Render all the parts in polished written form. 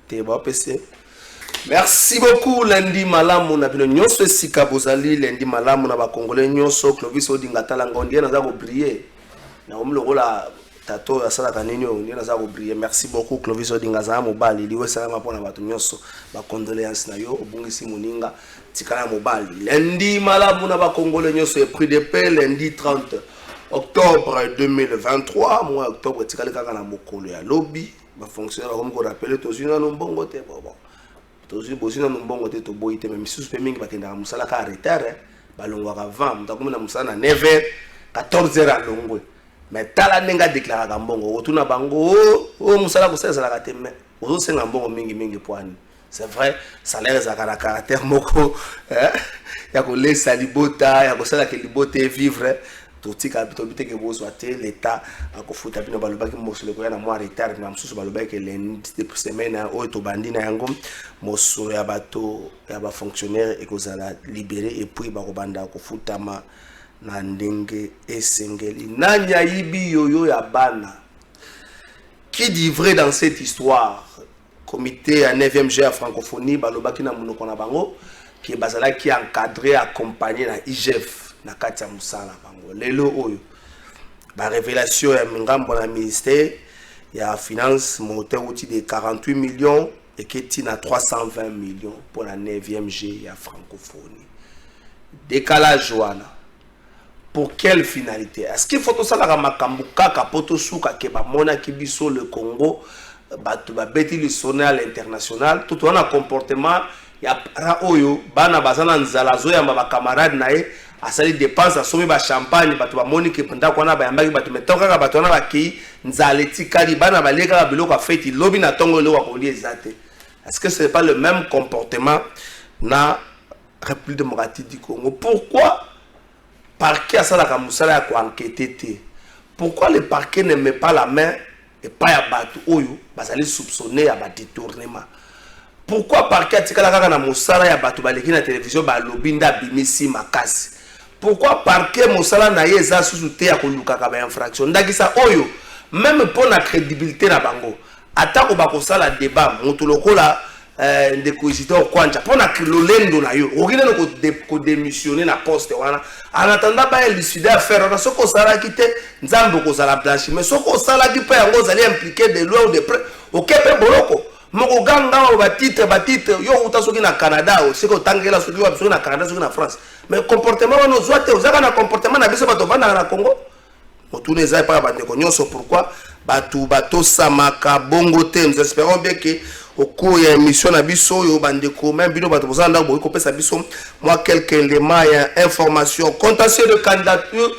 T'es bon, PC. Merci beaucoup, Lundi Malamu. On a vu Nyonso Sika Bozali, Lundi Malamu, on a Congolais Nyonso, Clovis Odingata Langondier, on a oublié. On a la tato ya sala kanenyo, on a oublié. Merci beaucoup, Clovis Odingaza Mobali. Liwe Salama pour la Bato Nyonso, ba condoléances na yo, Obungisi Muninga, Tikana Mobali. Lundi Malamu, on a Congolais Nyonso, prix de paix, lundi 30 octobre 2023. Moi, octobre, Tikale Kakana Mokolo ya lobby. Va fonctionner comme on rappelle, tous une non bon côté, bon. Tous une non bon côté, to boite, même si c'est mingi, parce que dans Moussala ka retard, balongo ka 20, donc comme dans Moussala 9h, 14h à longo. Mais tala nenga déclaré kambongo, retourna bango, oh Moussala ko ça la kate, mais ozo senga mbongo mingi poani. C'est vrai, salaire za kala caractère moko, ya ko laisser libota, ya ko sala ke libote vivre. Tout ce qui est que vous soyez l'État a confuté avec nos balobaki mosolo ko ya na moi retard na msusu balobaki lundi de semaine o to bandi na yango mosolo ya bato ya ba fonctionnaire et que ça la libérer et puis ba ko banda ko futama na ndenge esengeli nanya yibi yoyo ya bana qui dit vrai dans cette histoire. Comité à 9e G à francophonie balobaki na monoko na bango qui bazala qui encadré accompagné na IGF na kati ya musala bango lelo oyo ba révélation ya mingambo na ministère ya finance monté outil de 48 millions et qui est à 320 millions pour la 9e G ya francophonie. Décalage wana pour quelle finalité? Est-ce qu'il faut tout ça la makambu kaka poto suka ke ba mona ki biso le Congo batu ba beti le sonner à l'international tout on a comportement ya ra oyo bana bazana nzala zo ya ba camarade nae asali dépense asomé ba champagne bato ba monique penda kwana ba yambaki bato metoka ka bato na ba ki nzala tikali bana ba leka biloko feti lobi na tongo lo ko lié zate. Est-ce que ce n'est pas le même comportement na République démocratique du Congo? Pourquoi parquet asala ka musala ko enquêter? Pourquoi le parquet ne met pas la main et pas ya bato oyo bazali soupçonner ya ba détournement? Pourquoi parquet atikala kaka na musala ya bato baleki na télévision ba lobinda bimisi makasi? Pourquoi parquet musala na yeza sous-te ya koluka ka ba infraction? Ndakisa oyo même pour la crédibilité na bango atako ba kosala débat moto lokola de coïncidence kwanja pour na lolendo na yo okina ko démissionner na poste wana en attendant ba élucider affaire na soko sala kite nzambo ko sala blanchi mais soko sala ki pa yango zali impliqué de loin ou de près okepe boloko moko ganga ba titre yo uta soki na Canada o siko tangela soki wa soki na Canada soki na France mais comportement wana ozwate ozaka na comportement na biso bato vanda na Congo motune za pa ba ndeko nyonso. Pourquoi bato samaka bongo te? Nous espérons bien que au cours de l'émission na biso yo bandeko même bino bato bozanda boy ko pesa biso moi quelques éléments ya information contentieux de candidature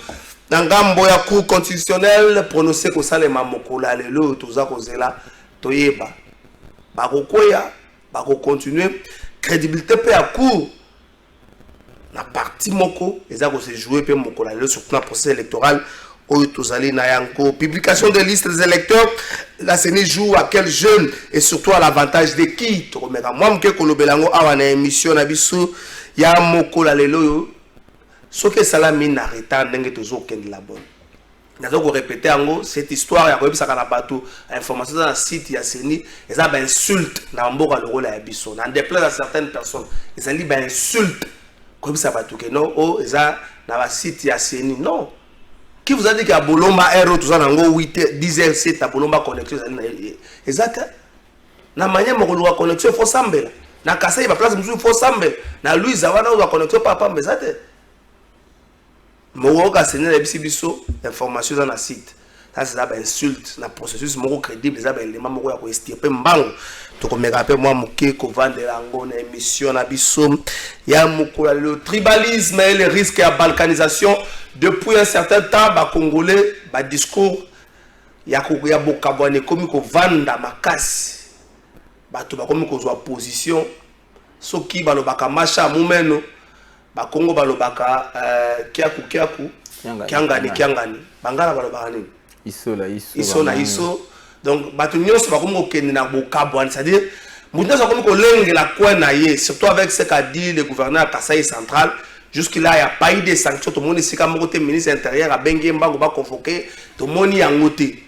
na ngambo ya cour constitutionnelle prononcé ko salema mokola lelo toza ko zela toyeba bakokoya bako continuer crédibilité pe ya cour na parti moko eza ko se jouer pe mokola lelo sur plan procès électoral. Publication de listes des électeurs, la CENI joue à quel jeune et surtout à l'avantage de qui? Moi, je suis à une émission, il y a un mot lelo. Ce que ça l'a mis en retard, n'est toujours aucun de la bonne. Nous allons répéter cette histoire, il y a un bateau, information dans le site, il y a CENI, ils ont une insulte dans le rôle de Bisso. Dans déplaise à certaines personnes, ils ont une insulte. Comme ça, non, oh, ils ont dans le site, il y a CENI. Non. Qui vous a dit qu'il y a Bolomba Aero, tout ça, 8h, 10h, 7 à Bolomba connexion? Exact. Na manière de la connexion, il faut s'embêter. Na Kassai, il va place, il faut s'embêter. Na Louis Zavana, la connexion, pas mais ça. Moro Kassene, les biso, information dans le site. Ça, c'est une insulte. Dans le processus, moro crédible, les éléments, moro, il faut estirper, mbango. Donc, me rappelle, moi, Mouké, qu'on vend de l'angon, émission, Nabissom, il y a le tribalisme et les risques à balkanisation. Depuis un certain temps, les Congolais, les discours, il y a beaucoup de comme qu'on vend dans ma casse. Comme qu'on soit position. Ce qui va le baka macha moumeno, les Congo va le baka kiaku, kiangani. Bangala va le baka iso. Donc, c'est-à-dire, surtout avec ce qu'a dit le gouverneur à Kasaï central, jusque-là, il n'y a pas eu de sanctions. Tout le monde ici, comme le ministre intérieur, a bien convoqué, tout le monde y a noté.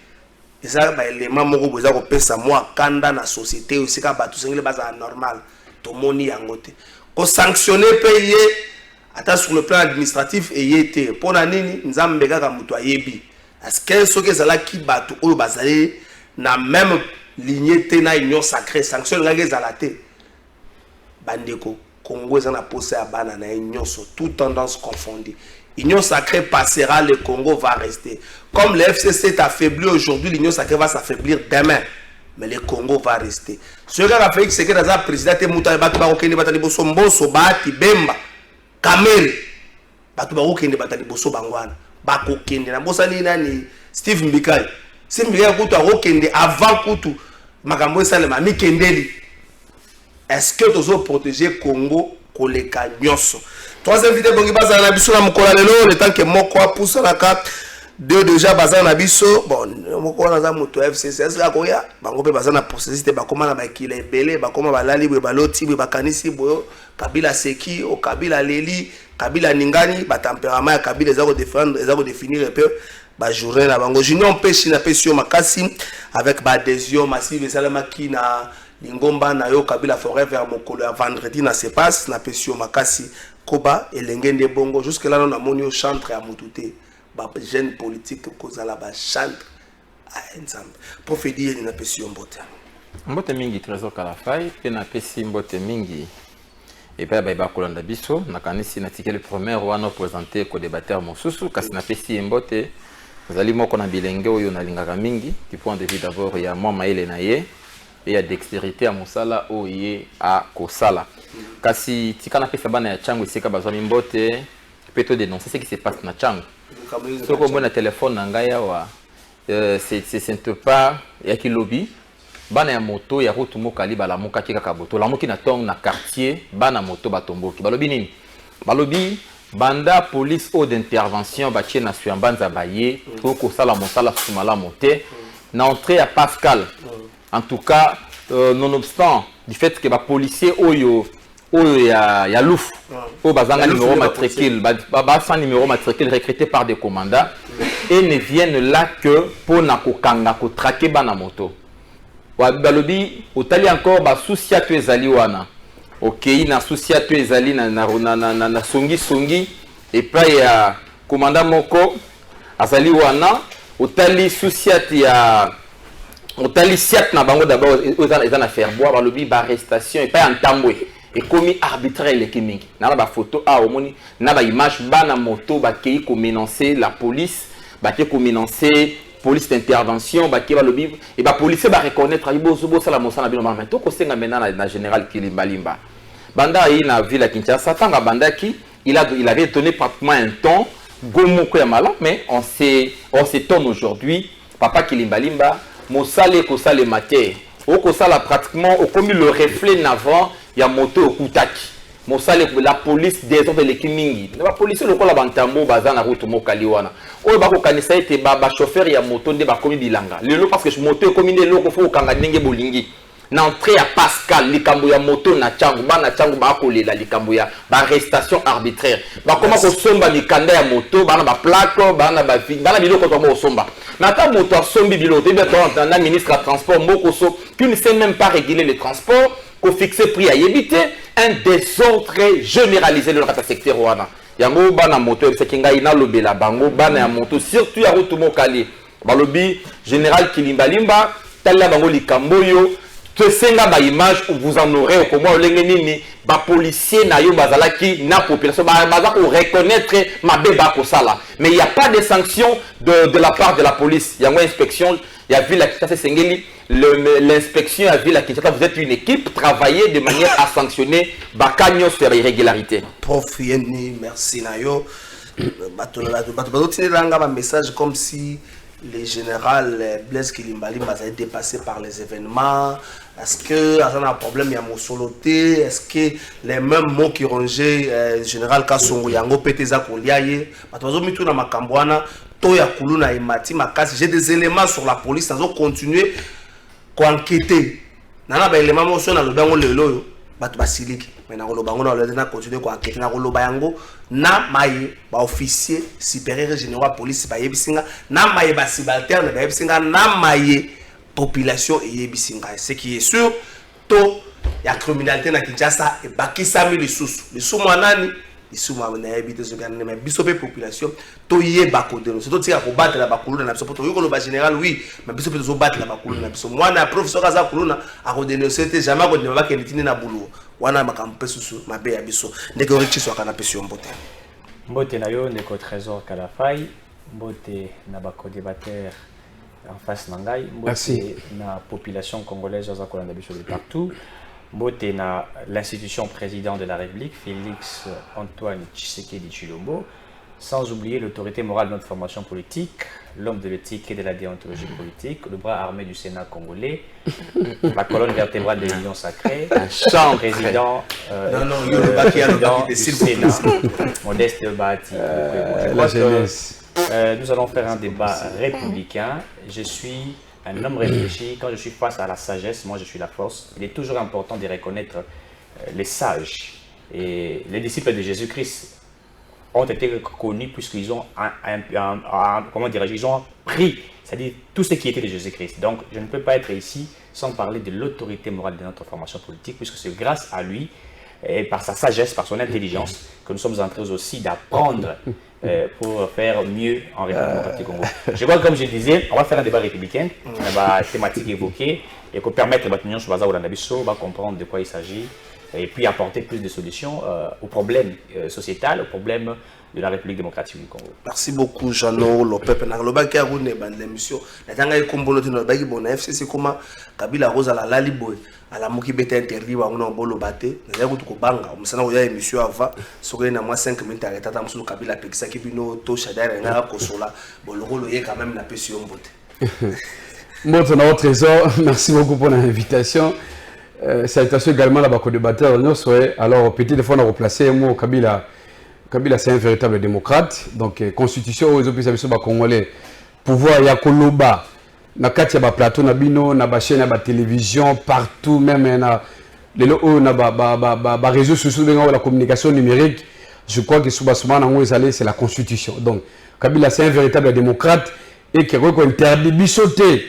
ça ba élément moko boza ko pesa moi kanda na société aussi ka ba tout sengele baza normal to moni yango te ko sanctionner payer ata sur le plan administratif et yete pona nini nzambe kaka mutu ayebi parce que ce que zala ki batu oyo bazali na même lignée te na union sacrée sanction ngake zala te bandeko Congo est en possession à banana nyonso toute tendance confondue. L'union sacrée passera, le Congo va rester. Comme le FCC est affaibli aujourd'hui, l'union sacrée va s'affaiblir demain. Mais le Congo va rester. Ce qui a fait c'est que dans la présidente Mouta Batuba Okende Batali Boso Mboso Bati Bemba Kamere Batuba Okende Batali Boso Bangwana Bako Kende na Bosa ni nani Steve Mbikai. Steve Mbikai Kutu Okende avant Kutu Makambo Salema Mikendeli. Est-ce que tu veux protéger Congo koleka nyonso? Troisième vidéo bongi baza na biso na mukola lelo le temps que moko apusa na carte deux déjà baza na biso bon moko na za moto FCC akoya bango pe baza na processus te bakoma na bakila ebele bakoma balali bwe baloti bwe bakanisi boyo Kabila seki o Kabila leli Kabila ningani ba tempérament ya Kabila ezako défendre ezako définir un peu ba journée na bango junior pesi na pesio makasi avec ba adhésion massive salama ki na Lingomba na yo Kabila forever mokolo vendredi na se passe na pesio makasi koba elengende bongo jusque là on a moni au chantre à mutute ba jeune politique kozala ba chantre à ensemble prophétie na pesio mbote mingi trésor kalafai pe na pesi mbote mingi et puis ba kolanda biso na kanisi na tikele première wana présenter ko débatteur mosusu kasi na pesi mbote zali moko na bilenge oyo na lingaka mingi du point de vue d'abord ya moi maele na ye et à dextérité à Mosala oye à Kosala. Kasi tikana pesa bana ya changu isika bazwa mbote peut dénoncer ce qui se passe na changu. So comme na téléphone na ngaya wa c'est pas ya ki lobby bana ya moto ya route mokali bala moka kika kaboto la moki na tong na quartier bana moto batomboki balobi nini balobi banda police au d'intervention batie na suambanza baye to Kosala Mosala sumala monter na entrée à Pascal. En tout cas, nonobstant du fait que les policiers ya louf, bazanga numéro matricule, sans numéro matricule recruté par des commandants, et ne viennent là que pour nakokanga ko traquer bana moto. Balobi, otali encore ba soucia tu ezali wana. OK, na soucia tu ezali na songi et puis ya commandant moko azali wana, otali soucia ya otali siat na bango d'abord ils en affaire bois ba lobi ba arrestation et pas en tambwe et commis arbitraire les kimingi na ba photo a omoni na ba image bana moto ba kei ko menacer la police ba kei ko menacer police d'intervention ba kei ba lobi et ba policier ba reconnaître ibozo bo sala mosala bino ma to ko senga maintenant na général Kilimbalimba banda yi na ville à Kinshasa tanga banda ki il avait donné pratiquement un temps gomo ko ya mala mais on s'étonne aujourd'hui papa Kilimbalimba Mosale kosale matière. Au kosala pratiquement au comme le reflet n'avant il y a moto okutaki. Mosale la police des ordres de kimingi. La police le kola bantambo bazana route mokali wana. O ba ko kanisa ete ba chauffeur ya moto nde ba komi bilanga. Lelo parce que moto komi nde loko fo kanga ndenge bolingi. Na entrée à Pascal likambo ya moto na changu ba kolela likambo ya ba arrestation arbitraire. Ba koma ko somba mikanda ya moto bana ba plaque bana ba biloko to mo somba. Nata moto sombi biloko te bien na ministre de transport mokoso qui ne sait même pas réguler les transports ko fixer prix à éviter un désordre généralisé le secteur wana. Yango bana moto c'est kinga ina lobela bango bana ya moto surtout ya route mokali. Balobi général Kilimbalimba tala bango likambo yo te senga ba image où vous en aurez au moins nini ba policier na yo bazalaki na population baza ko reconnaître ma beba ko sala mais il y a pas de sanctions de la part de la police. Il y a une inspection, il y a vu la Kinshasa Sengeli l'inspection a vu la Kinshasa vous êtes une équipe travailler de manière à sanctionner ba kanyo sur irrégularité. Prof Yeni merci na yo bato tinelanga ba message comme si le général Blaise Kilimbalimba a été dépassé par les événements. Est-ce que y a un problème, il y a mon soloté? Est-ce que les mêmes mots qui rongeaient le général Kassongo Yango Peteza Koliaye, j'ai des éléments sur la police, ils ont continué à enquêter. Nana ba éléments sont dans le bango lelo. bato basiliki mais na koloba ngo na le na continuer ko enquête na koloba yango na maye ba officier supérieur général police ba yebisinga na maye ba subalterne ba yebisinga na maye population et yebisinga ce qui est sûr to ya criminalité na Kinshasa et bakisami les sous manani ici moi na habité ce gagne mais bisope population to yeba ko dénoncer to tika ko battre la bakuluna na biso to yoko ba général oui mais bisope to battre la bakuluna na biso moi na professeur kaza kuluna a ko dénoncer te jamais ko ndima ke nditini na bulu wana makampe susu mabe ya biso ndeko richi so kana pesi mbote mbote na yo ndeko trésor Kalafai mbote na ba co-débatteur en face nangai mbote na population congolaise za ko landa biso de partout mbote na l'institution président de la République Félix Antoine Tshisekedi Tshilombo, sans oublier l'autorité morale de notre formation politique, l'homme de l'éthique et de la déontologie politique, le bras armé du Sénat congolais, la colonne vertébrale de l'Union sacrée, le président du Sénat, Modeste Bahati. Nous allons faire un débat républicain. Je suis un homme réfléchi. Quand je suis face à la sagesse, moi je suis la force. Il est toujours important de reconnaître les sages. Et les disciples de Jésus-Christ ont été connus puisqu'ils ont comment dirais-je, ils ont pris, c'est-à-dire tout ce qui était de Jésus-Christ. Donc je ne peux pas être ici sans parler de l'autorité morale de notre formation politique, puisque c'est grâce à lui et par sa sagesse, par son intelligence, que nous sommes en train aussi d'apprendre pour faire mieux en République démocratique Congo. Je vois, comme je disais, on va faire un débat républicain, la thématique évoquée, et pour permettre à l'Union de comprendre de quoi il s'agit, et puis apporter plus de solutions aux problèmes sociétals, aux problèmes de la République démocratique du Congo. Merci beaucoup, Jeannot, le peuple. Dans l'émission, FCC comment Kabila Rose à la Laliboy, à la Moki Beta interdit, on a un bolo baté, on a un banga, on a une émission avant, sur une à 5 minutes, arrêté à Tamsou Kabila Pekisa qui vient au Chadar et à Kosola, bon, le rôle est quand même la pression beauté. Moi, ton trésor, merci beaucoup pour l'invitation. Salutation également à la co-débatteur. Alors, petit fois, on a replacé moi, Kabila. Kabila, c'est un véritable démocrate. Donc, constitution aux opérations congolais, pouvoir y a Koloba, na kati ya plateau na bino, na chaîne na télévision partout, même na les réseaux sociaux, la communication numérique. Je crois que c'est la constitution. Donc, Kabila, c'est un véritable démocrate et qui interdit bichoter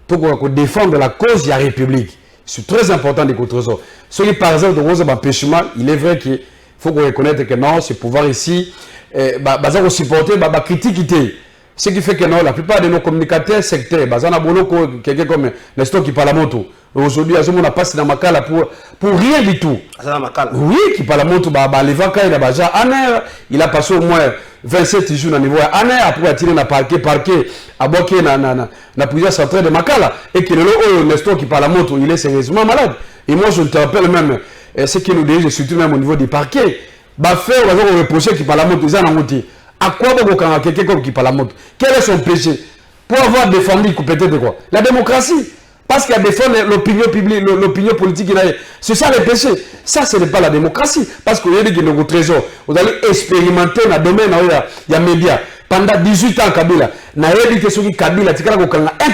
pour défendre la cause de la République. C'est très important de contre-sort. Ce qui, par exemple, de empêchement, il est vrai qu'il faut qu'on reconnaisse que non, ce pouvoir ici, supporter, critiquer. Ce qui fait que non, la plupart de nos communicateurs sectaires, quelqu'un comme Nestor qui parle à moto. Aujourd'hui, on a passé dans Makala pour rien du tout. Oui, qui parle à moto, il a passé au moins 27 jours au niveau après attirer na parquet à bloquer na plusieurs centres de Makala et que le Nestor qui parle à moto, il est sérieusement malade. Et moi je te rappelle même ce qui nous dit surtout même au niveau du parquet, faire on va reprocher qui parle à moto, ils en ont dit. À quoi va quelqu'un qui parle à moto? Quel est son péché? Pour avoir défendu peut-être quoi? La démocratie. Parce qu'il y a défendre l'opinion publique, l'opinion politique, c'est ça le péché. Ça, ce n'est pas la démocratie. Parce qu'il y a des gens trésor. Vous allez expérimenter dans le domaine il y a médias. Pendant 18 ans, Kabila, il y a dit que ce qui Kabila, c'est un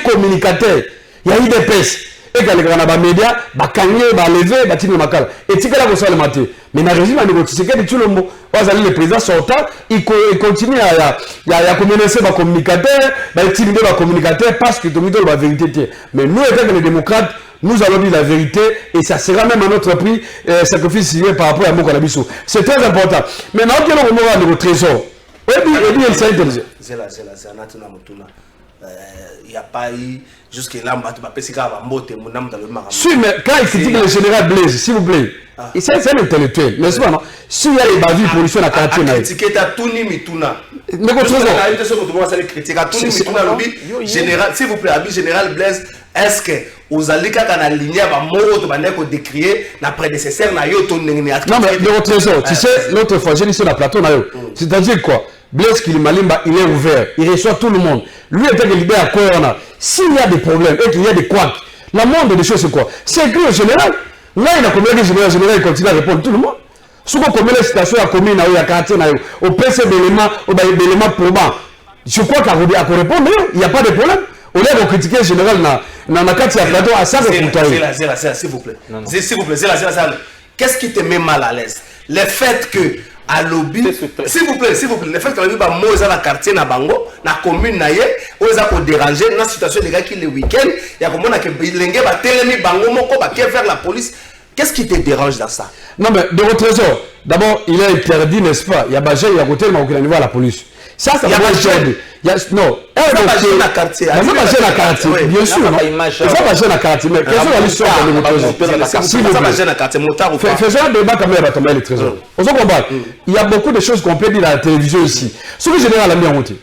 communicateur. Il y a eu des pêches. Et quand les médias, lever, et tu le matin. Mais dans le régime, tout le monde, le président sortant, il continue à communiquer les communicateurs, à utiliser les communicateurs parce que tout le monde a la vérité. Mais nous, les démocrates, nous allons dire la vérité et ça sera même à notre prix sacrifice signé par rapport à mon Kalabiso. C'est très important. Maintenant, quel est le moment de notre trésor? C'est il n'y a pas eu jusque-là, si, mais quand il critique le général Blaise, s'il vous plaît, c'est un intellectuel, n'est-ce pas, non? S'il y a les bavures pour lui sur la quartier, mais s'il vous plaît, général Blaise, est-ce que vous allez aligner à mot décrier la prédécesseur na yo ton non mais de votre trésor, tu sais l'autre fois j'ai dit sur la plateau na yo, c'est-à-dire quoi? Blaise Kilimalimba, il est ouvert, il reçoit tout le monde. Lui était le leader à Corona. S'il y a des problèmes et qu'il y a des couacs, la moindre des choses c'est quoi? C'est écrit au général. Là il a combien de général, il continue à répondre tout le monde. Si vous avez les situations à commune, à quartier, au PC d'éléments probants, je crois qu'à répondre, il n'y a pas de problème. Au lieu de critiquer le général dans la quartier à plateau, à ça, s'il vous plaît. S'il vous plaît, c'est la Qu'est-ce qui te met mal à l'aise? Le fait que à lobby, s'il vous plaît, le fait que lobby ba mo dans quartier na bango, na commune na ye, on les a pour déranger dans situation des gars qui le week-end, il y a comme on a que bilenge ba telemi bango moko ba faire la police. Qu'est-ce qui te dérange dans ça? Non mais de votre trésor, d'abord il est interdit, n'est-ce pas? Il y a Bagé, il y a côté mais au niveau à la police. Ça va interdit. Non, ça va gêner la quartier. Ça va gêner la quartier, bien sûr. Ça va gêner la quartier, mais quelle est l'histoire de votre trésor? Ça va gêner la quartier, motard ou pas? Faisons un débat quand même à tomber les trésors. On se comprend. Il y a beaucoup de choses qu'on peut dire à la télévision ici. Ce que général a mis en route.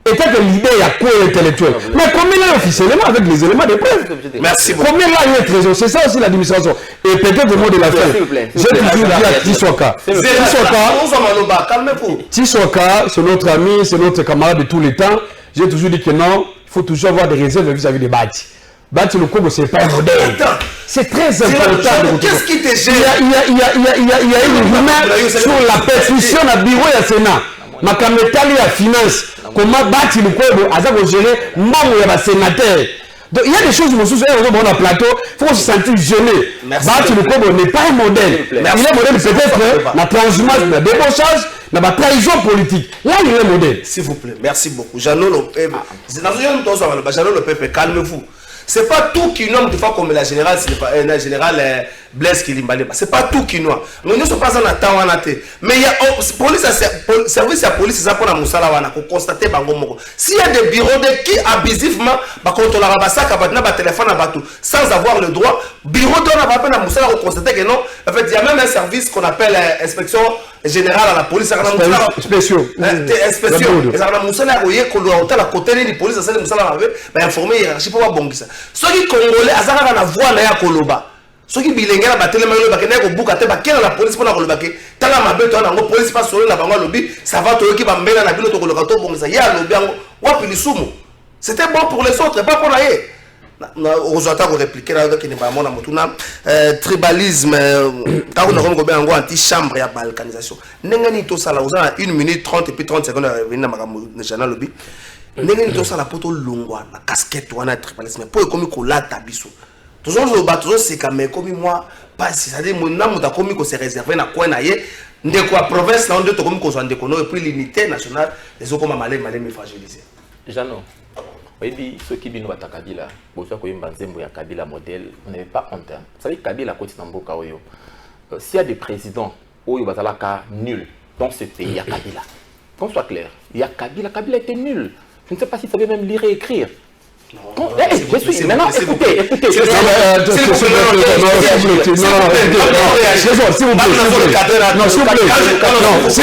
Et peut-être que l'idée est à quoi intellectuel. Mais combien là officiellement avec les éléments de preuve? Merci beaucoup. Combien là il y a trésor? C'est ça aussi l'administration. Et peut-être le mot de la fin. J'ai toujours dit à Tisoka. Tisoka, c'est notre ami, c'est notre camarade de tous les temps. J'ai toujours dit que non, il faut toujours avoir des réserves vis-à-vis des bâtis. Bâti le Congo, c'est pas un modèle. C'est très important. Qu'est-ce qui te gêne? Il y a une rumeur sur la perfusion à bureau et à Sénat. Makametali à finance. Comment bâti le Congo, à ça vous gérez, membre et à sénateur. Donc il y a des choses qui vont se faire dans le plateau, il faut se sentir gêné. Bâti le Congo n'est pas un modèle. Il est un modèle peut-être la transhumance, la débauchage, la trahison politique. Là, il est un modèle. S'il vous plaît, merci beaucoup. Jeannot Lopé, calmez-vous. C'est pas tout qui nomme des fois comme la générale, la générale Blaise Kilimbali. C'est pas tout qui nomme. Nous ne sommes pas en attendant. Mais il y a police, service à police, ça pour la Moussala wana pour constater bango. S'il y a des bureaux de qui abusivement ba contrôler la basaka ba téléphone à bateau sans avoir le droit, bureau de la na Moussala pour constater que non. En fait, il y a même un service qu'on appelle inspection générale à la police. Spéciaux. Inspection. Et ça na Moussala royer qu'on doit la côté des police ça Moussala va informer hiérarchie pour voir bon ça. Ceux qui congolais azaka na voix na ya koloba. Ceux qui bilengé na batelema lo bakena ko buka te bakena la police pour na koloba ke tala mabeto na ngo police pas solo na bango lobby ça va to ki ba mbela na bino to koloka to bon ça ya lobby ngo wapi lisumu. C'était bon pour les autres pas pour la ye. Na ozata ko répliquer là qui ne ba mona mutuna tribalisme ta ko na ko be ngo anti chambre ya balkanisation. Nengani to sala ozana 1 minute 30 et puis 30 secondes revenir na makambo na lobby. Nengani to sala poto longwa na casquette wana tribalisme pour comme ko lata biso. Toujours le bateau c'est comme moi pas c'est-à-dire mon âme da comme ko se réserver na coin na ye ndeko a province na onde to comme ko so ndeko no et puis l'unité nationale les okoma malé me fragiliser. Jeannot, oui, ceux qui viennent à Kabila, pour ceux qui ont un Kabila modèle, on n'est pas honte. Vous savez, Kabila, s'il y a des présidents où il va être nul dans ce pays, il y a Kabila. Qu'on soit clair, il y a Kabila, Kabila était nul. Je ne sais pas si vous savez même lire et écrire. Maintenant, écoutez. S'il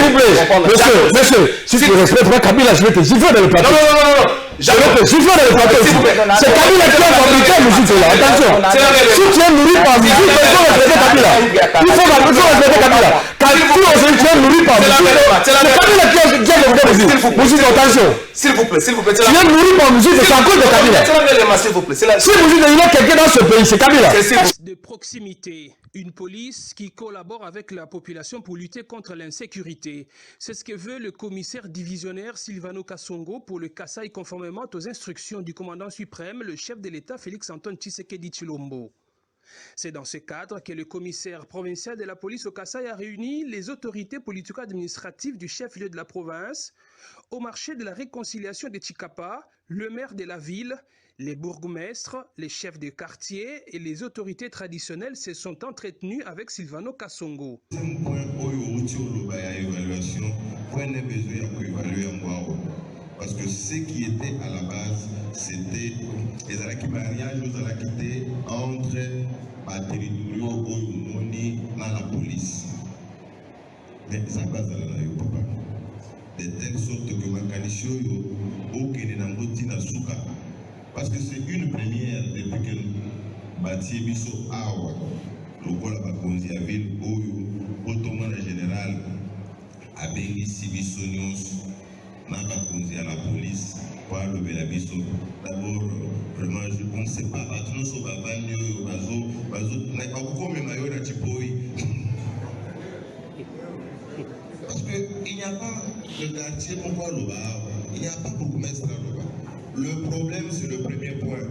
vous plaît, monsieur, si tu respectes Kabila, je vais te gifler dans le plateau. Non. Je vais te gifler dans le plateau. C'est Kabila qui a fabriqué la musique là. Attention. Si tu es nourri par musique, il faut respecter Kabila. Il faut respecter Kabila. Quand tu es nourri par musique, c'est Kabila qui a fabriqué la musique. Musique, attention. S'il vous plaît. Tu es nourri par musique, c'est à cause de Kabila. S'il vous plaît. Si musique, il y a quelqu'un dans ce pays, c'est Kabila. De proximité, une police qui collabore avec la population pour lutter contre l'insécurité. C'est ce que veut le commissaire divisionnaire Silvano Kasongo pour le Kasaï conformément aux instructions du commandant suprême, le chef de l'État Félix-Antoine Tshisekedi Tshilombo. C'est dans ce cadre que le commissaire provincial de la police au Kasaï a réuni les autorités politico-administratives du chef-lieu de la province au marché de la réconciliation de Tshikapa, le maire de la ville, les bourgmestres, les chefs de quartier et les autorités traditionnelles se sont entretenus avec Silvano Kasongo. Parce que ce qui était à la base, c'était les mariages entre les territoires et la police. Mais ça passe à la papa. De telle sorte que ma canicho au souka. Parce que c'est une première depuis que nous bâtis Bisso Awa, le rôle à Bakonzi à ville, au Ottoman général, à Bénissi Bisso News, n'a pas Bakonzi à la police, pour le Bélabisso. D'abord, vraiment, on ne sait pas, nous sommes à Banyo, parce qu'il n'y a pas de quartier pour voir le bar, il n'y a pas beaucoup de maîtres là-bas. Le problème, c'est le premier point.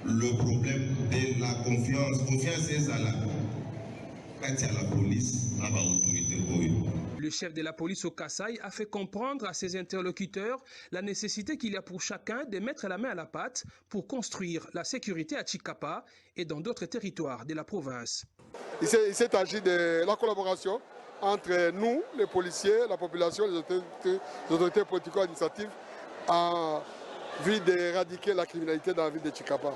Le problème de la confiance. Confiance, c'est ça là. kati ya la police na ba autorité oyo. Le chef de la police au Kasaï a fait comprendre à ses interlocuteurs la nécessité qu'il y a pour chacun de mettre la main à la pâte pour construire la sécurité à Chikapa et dans d'autres territoires de la province. Il s'est agi de la collaboration entre nous, les policiers, la population, les autorités politico-administratives en vue d'éradiquer la criminalité dans la ville de Chikapa.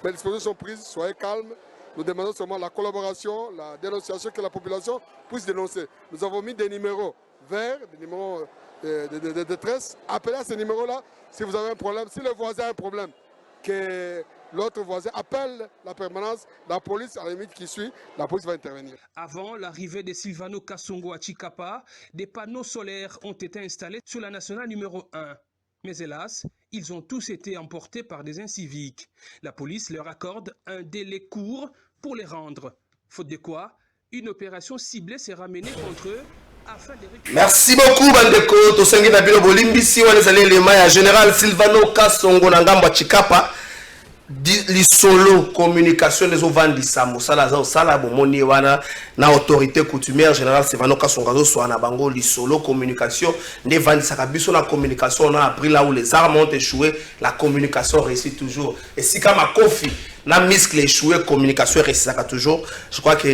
Mais les dispositions sont prises, soyez calmes. Nous demandons seulement la collaboration, la dénonciation, que la population puisse dénoncer. Nous avons mis des numéros verts, des numéros de détresse. Appelez à ces numéros-là si vous avez un problème. Si le voisin a un problème, que l'autre voisin appelle la permanence, la police, à la limite qui suit, la police va intervenir. Avant l'arrivée de Silvano Kasongo à Chikapa, des panneaux solaires ont été installés sur la nationale numéro 1. Mais hélas, ils ont tous été emportés par des inciviques. La police leur accorde un délai court pour les rendre. Faute de quoi, une opération ciblée sera menée contre eux afin de récupérer... Merci beaucoup bandeko tosengi na bilo bolimbisi wana ezali elema ya général Silvano Kasongo na ngambo ya Chikapa lisolo communication les ovandisa mosala za osala bomoni wana na autorité coutumière général Silvano Kasongo zo so na bango lisolo communication ne vandisa biso na communication on a appris là où les armes ont échoué la communication réussit toujours et si comme Kofi na muscle échoué communication réussit toujours je crois que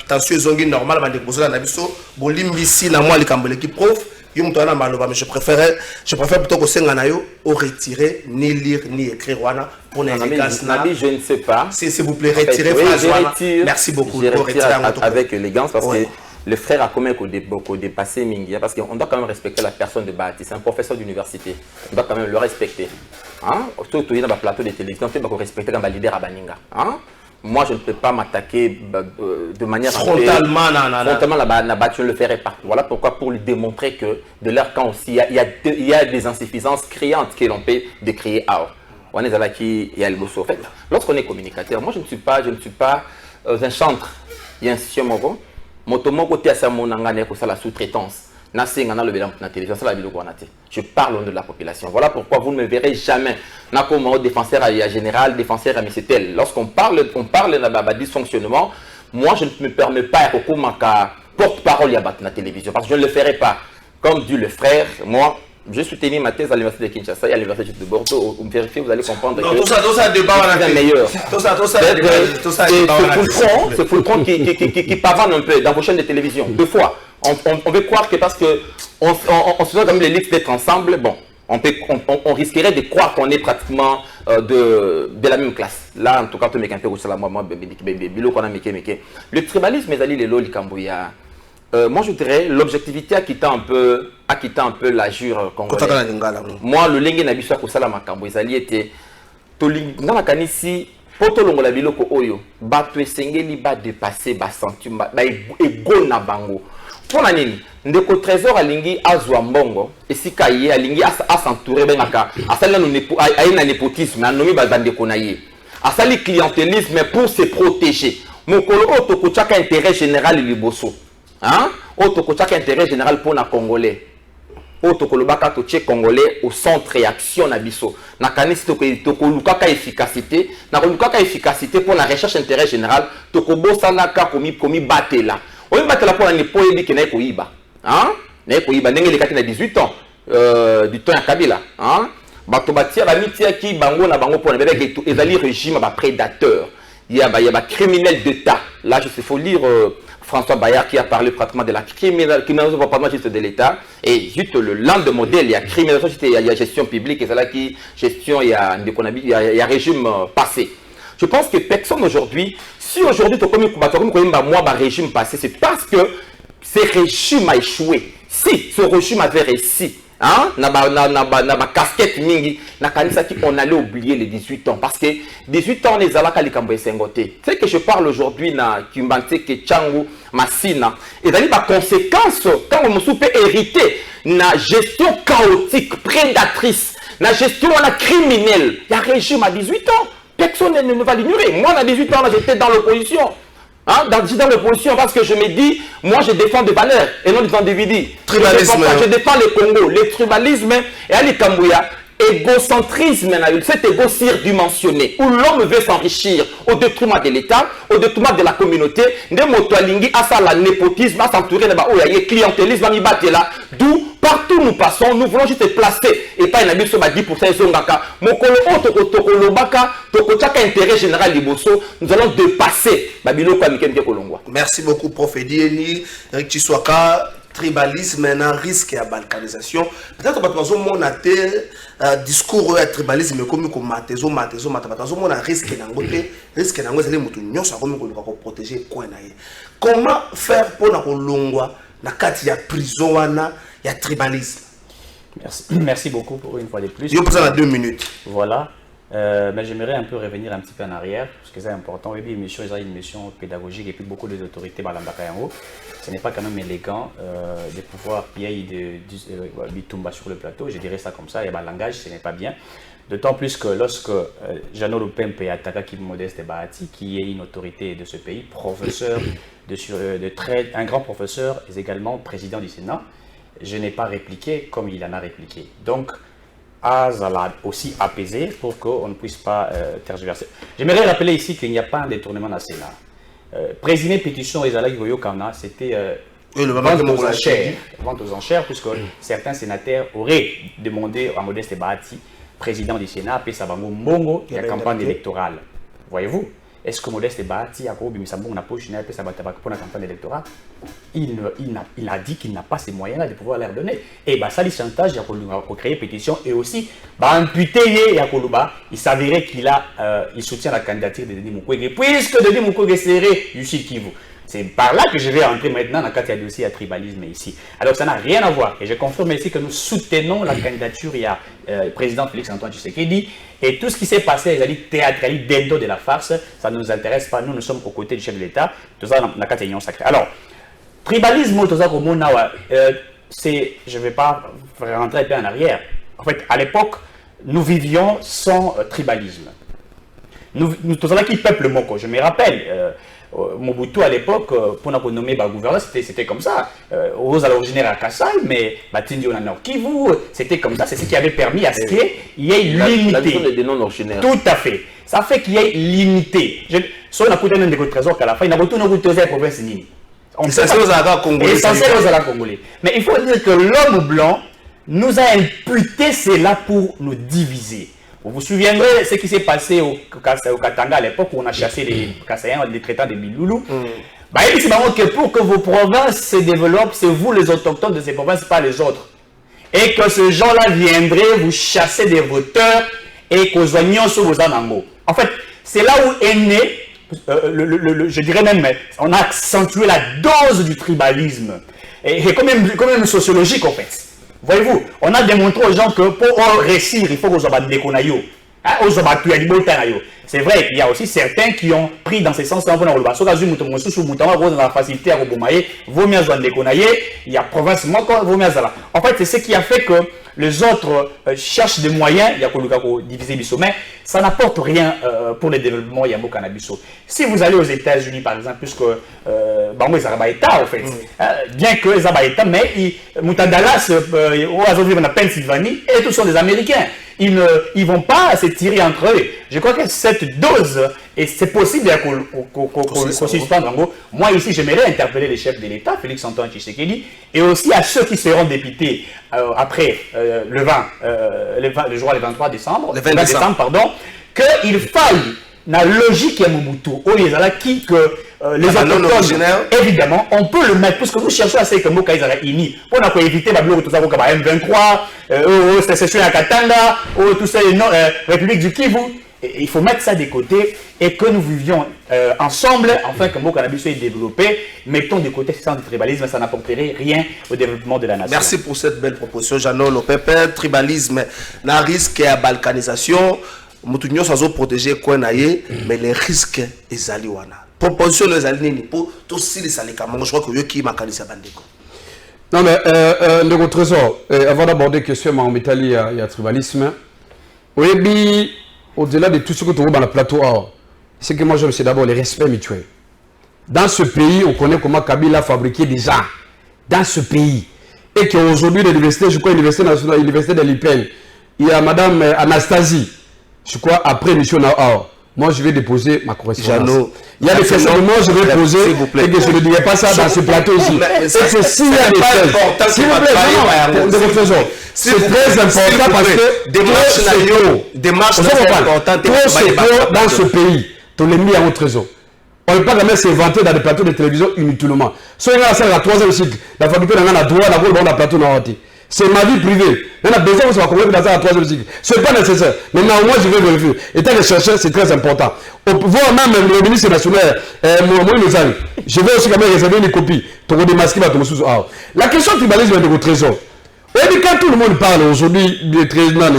tension zongi normal ba déposer na biso bolimbisi na moi likambole ki prof yo mutana maloba mais je préfère plutôt que senga na yo au retirer ni lire ni écrire wana pour n'efficace na je ne sais pas s'il vous plaît retirer phrase wana merci beaucoup pour retirer avec élégance parce que le frère a quand même dépassé Mingia parce qu'on doit quand même respecter la personne de Bati. C'est un professeur d'université. On doit quand même le respecter. Hein? Surtout dans le plateau de télévision, on doit respecter comme leader à Baninga. Hein? Moi, je ne peux pas m'attaquer de manière frontalement. Frontalement, je ne le ferai pas. Voilà pourquoi, pour lui démontrer que de leur camp aussi, il y a des insuffisances criantes que l'on peut décrire. On est là qui y a le beau en fait. Lorsqu'on est communicateur, moi, je ne suis pas un chantre. Il y a un système Motomoko te asamonanga ko la sous-traitance. Na singa na le bélam na télévision ça la biloko wanate. Je parle au nom de la population. Voilà pourquoi vous ne me verrez jamais na comme défenseur à général, défenseur à monsieur tel. Lorsqu'on parle na dysfonctionnement, moi je ne me permets pas comme maka porte-parole ya bat na télévision parce que je ne le ferai pas. Comme dit le frère, moi j'ai soutenu ma thèse à l'université de Kinshasa et à l'université de Bordeaux. Vous me vérifiez, vous allez comprendre que tout ça débat c'est meilleur. C'est Fulcron qui pavane un peu dans vos chaînes de télévision. Deux fois, on veut croire que parce que on se donne comme les listes d'être ensemble, bon, on risquerait de croire qu'on est pratiquement de la même classe. Là, en tout cas, le tribalisme est allé les loli Kambouya. Moi, je dirais l'objectivité a quitté un peu la jure congolaise. Moi, le lengue n'abisua kosala makambo ezali était tolinga kanisi poto longola biloko oyo bato esengeli ba dépasser ba sentiment ba ego na bango. Pona nini ndeko trésor alingi azwa mbongo esika ye alingi s'entourer bengaka asala no aina népotisme anomi ba bandeko na ye asali clientélisme pour se protéger mokolo oto kochaka intérêt général liboso. Hein? Autre intérêt général pour les Congolais. Autre Congolais au centre et action nabiso. Na kanisi toko efficacité, na efficacité pour la recherche intérêt général, toko bosana ka komi batela. Omi batela pour la nepoye di kenaiko iba. Hein? Naiko iba ndenge le kati na 18 ans du temps ya Kabila, hein? Bato batia ba mitia ki bango na bango pour na bébé ezali régime ba prédateur. Il y a ba criminel d'état. Là je faut lire François Bayard qui a parlé pratiquement de la criminalisation juste de l'État et juste le lendemain modèle il y a criminalisation il y a gestion publique et c'est là qui gestion il y a régime passé. Je pense que personne aujourd'hui si aujourd'hui tu comme moi régime passé c'est parce que ce régime a échoué. Si ce régime avait réussi hein na casquette mingi na kanisa qui on allait oublier les 18 ans parce que 18 ans les alaka likambo esengoté. C'est que je parle aujourd'hui na Kimbante ke Changu Masina et dans les conséquences quand on peut hériter na gestion chaotique prédatrice na gestion criminelle il y a régime à 18 ans personne ne va l'ignorer. Moi à 18 ans j'étais dans l'opposition. Hein, dans l'opposition parce que je me dis, moi je défends des valeurs et non des individus. Je défends le Congo, le tribalisme et Ali Kambouya égocentrisme, cet égo surdimensionné, où l'homme veut s'enrichir au détriment de l'État, au détriment de la communauté, de motoalingi, à ça la népotisme, à s'entourer de la clientélisme, d'où partout nous passons, nous voulons juste placer, et pas une habitude sur 10% de Zongaka, Mokolo Otokotokolombaka, Tokochaka intérêt général Liboso, nous allons dépasser Babilo Kwamiken Kolongwa. Merci beaucoup, Prof. Edieni, Eric Chiswaka. Tribalisme est un risque à balkanisation. Peut-être que mon discours de tribalisme comme matézo mon risque pour protéger quoi. Comment faire pour na kolongwa na kati ya prison wana ya tribalisme? Merci beaucoup pour une fois de plus. Je vous en 2 minutes. Voilà. Mais j'aimerais un peu revenir un petit peu en arrière, parce que c'est important. Oui, une mission pédagogique et puis beaucoup d'autorités. Ce n'est pas quand même élégant de pouvoir payer de Bitumba sur le plateau, je dirais ça comme ça, et le langage, ce n'est pas bien. D'autant plus que lorsque Jeannot Lopempe et Ataka Modeste Bahati, qui est une autorité de ce pays, professeur, un grand professeur, et également président du Sénat, je n'ai pas répliqué comme il en a répliqué. Donc, Azala aussi apaisé pour qu'on ne puisse pas tergiverser. J'aimerais rappeler ici qu'il n'y a pas un détournement dans le Sénat. Présider pétition Ezala Goyokana, c'était vente aux enchères, puisque certains sénateurs auraient demandé à Modeste Bahati, président du Sénat, à Sabango Mongo, la campagne électorale. Voyez-vous? Est-ce que Modeste Bahati a pour la campagne électorale? Il a dit qu'il n'a pas ces moyens-là de pouvoir leur donner. Et ça, les chantages, il a créé pétition et aussi, imputé, il s'avérait qu'il soutient la candidature de Denis Mukwege, puisque Denis Mukwege serait Yushi Kivu. C'est par là que je vais entrer maintenant dans le dossier à tribalisme ici. Alors ça n'a rien à voir. Et je confirme ici que nous soutenons la candidature du président Félix-Antoine Tshisekedi. Et tout ce qui s'est passé, les théâtralistes d'Endo de la farce, ça ne nous intéresse pas. Nous sommes aux côtés du chef de l'État. Tout ça dans la union sacrée. Alors, tribalisme, tout ça, je ne vais pas rentrer un peu en arrière. En fait, à l'époque, nous vivions sans tribalisme. Nous tous qui peuple Moko. Je me rappelle. Mobutu à l'époque, pour nous nommer gouverneur, c'était comme ça. Aux originaires à Kassai, mais Batindi au Nord Kivu, c'était comme ça. C'est ce qui avait permis à ce qu'il y ait l'unité. Tout à fait. Ça fait qu'il y ait l'unité. Si on a coûté un des trésors qu'à la fin, il y a beaucoup de provinces. Essentiel aux Alaks congolais. Mais il faut dire que l'homme blanc nous a imputé cela pour nous diviser. Vous vous souviendrez ce qui s'est passé au Katanga à l'époque où on a chassé les Kassaïens, les traitants de Biloulou. Il dit que pour que vos provinces se développent, c'est vous les autochtones de ces provinces, pas les autres. Et que ces gens-là viendraient vous chasser des voteurs et que vous oignons sur vos anangos. En fait, c'est là où est né, je dirais même, on a accentué la dose du tribalisme. Et quand même sociologique en fait. Voyez-vous, on a démontré aux gens que pour réussir, il faut que vous soyez déconayo. C'est vrai qu'il y a aussi certains qui ont pris dans ce sens-là. Dans la facilité à Robomaye, vaut mieux déconayer. Il y a province, vaut mieux. En fait, c'est ce qui a fait que les autres cherchent des moyens, il y a diviser le sommet, ça n'apporte rien pour le développement Yambo Cannabiso. Si vous allez aux États-Unis, par exemple, puisque Bango est État, en fait, bien que les État, mais Moutadalas, aujourd'hui, on a Pennsylvanie, et tous sont des Américains. Ils ne vont pas se tirer entre eux. Je crois que cette dose, et c'est possible qu'on suspende. Moi, ici, j'aimerais interpeller les chefs de l'État, Félix-Antoine Tshisekedi, et aussi à ceux qui seront députés après le jour le 23 décembre, le 20 décembre, pardon, qu'il faille, dans la logique à Mobutu, les autochtones, évidemment, on peut le mettre, parce que nous cherchons à ce que Moka Izara ini, pour éviter la bloc, tout ça, M23, sécession à Katanga, tout ça, République du Kivu. Il faut mettre ça de côté et que nous vivions ensemble, afin que Moka Nabiso est développé. Mettons de côté ce sens du tribalisme, ça n'apporterait rien au développement de la nation. Merci pour cette belle proposition, Jeannot Lopempe. Tribalisme, n'a risque à balkanisation. Moutounio sans protéger quoi naïe, mais les risques est aliwana. Proposition les alignés pour tous les salikamango. Je crois que qui m'a candidat bandeko. Non mais le trésor, avant d'aborder question en Italie, il y a tribalisme. Oui, au-delà de tout ce que tu vois dans le plateau, c'est que moi je me suis d'abord le respect mutuel. Dans ce pays, on connaît comment Kabila a fabriqué des gens. Dans ce pays. Et qu'aujourd'hui, l'université, je crois, l'université nationale, l'université de l'IPN, il y a Madame Anastasie, je crois, après mission Nao. Moi, je vais déposer ma correspondance. Il y a des questions que moi, je vais poser et que je ne dirai pas ça dans ce plateau ici. Et c'est s'il y a des choses. S'il vous plaît, non, de votre raison. C'est très important parce que démarche dans ce pays, tu l'as mis à votre raison. On ne peut pas jamais s'inventer dans des plateaux de télévision inutilement. Si on a la troisième cycle, la faculté n'a pas droit d'avoir le plateau Nao. C'est ma vie privée. On a besoin de se rencontrer dans la troisième cycle. Ce n'est pas nécessaire. Maintenant, moi, je vais vérifier. Étant que chercheur, c'est très important. Voir même le ministre national, je vais aussi quand même réserver une copie. La question tribalisme de votre trésor. Et quand tout le monde parle aujourd'hui de trésor,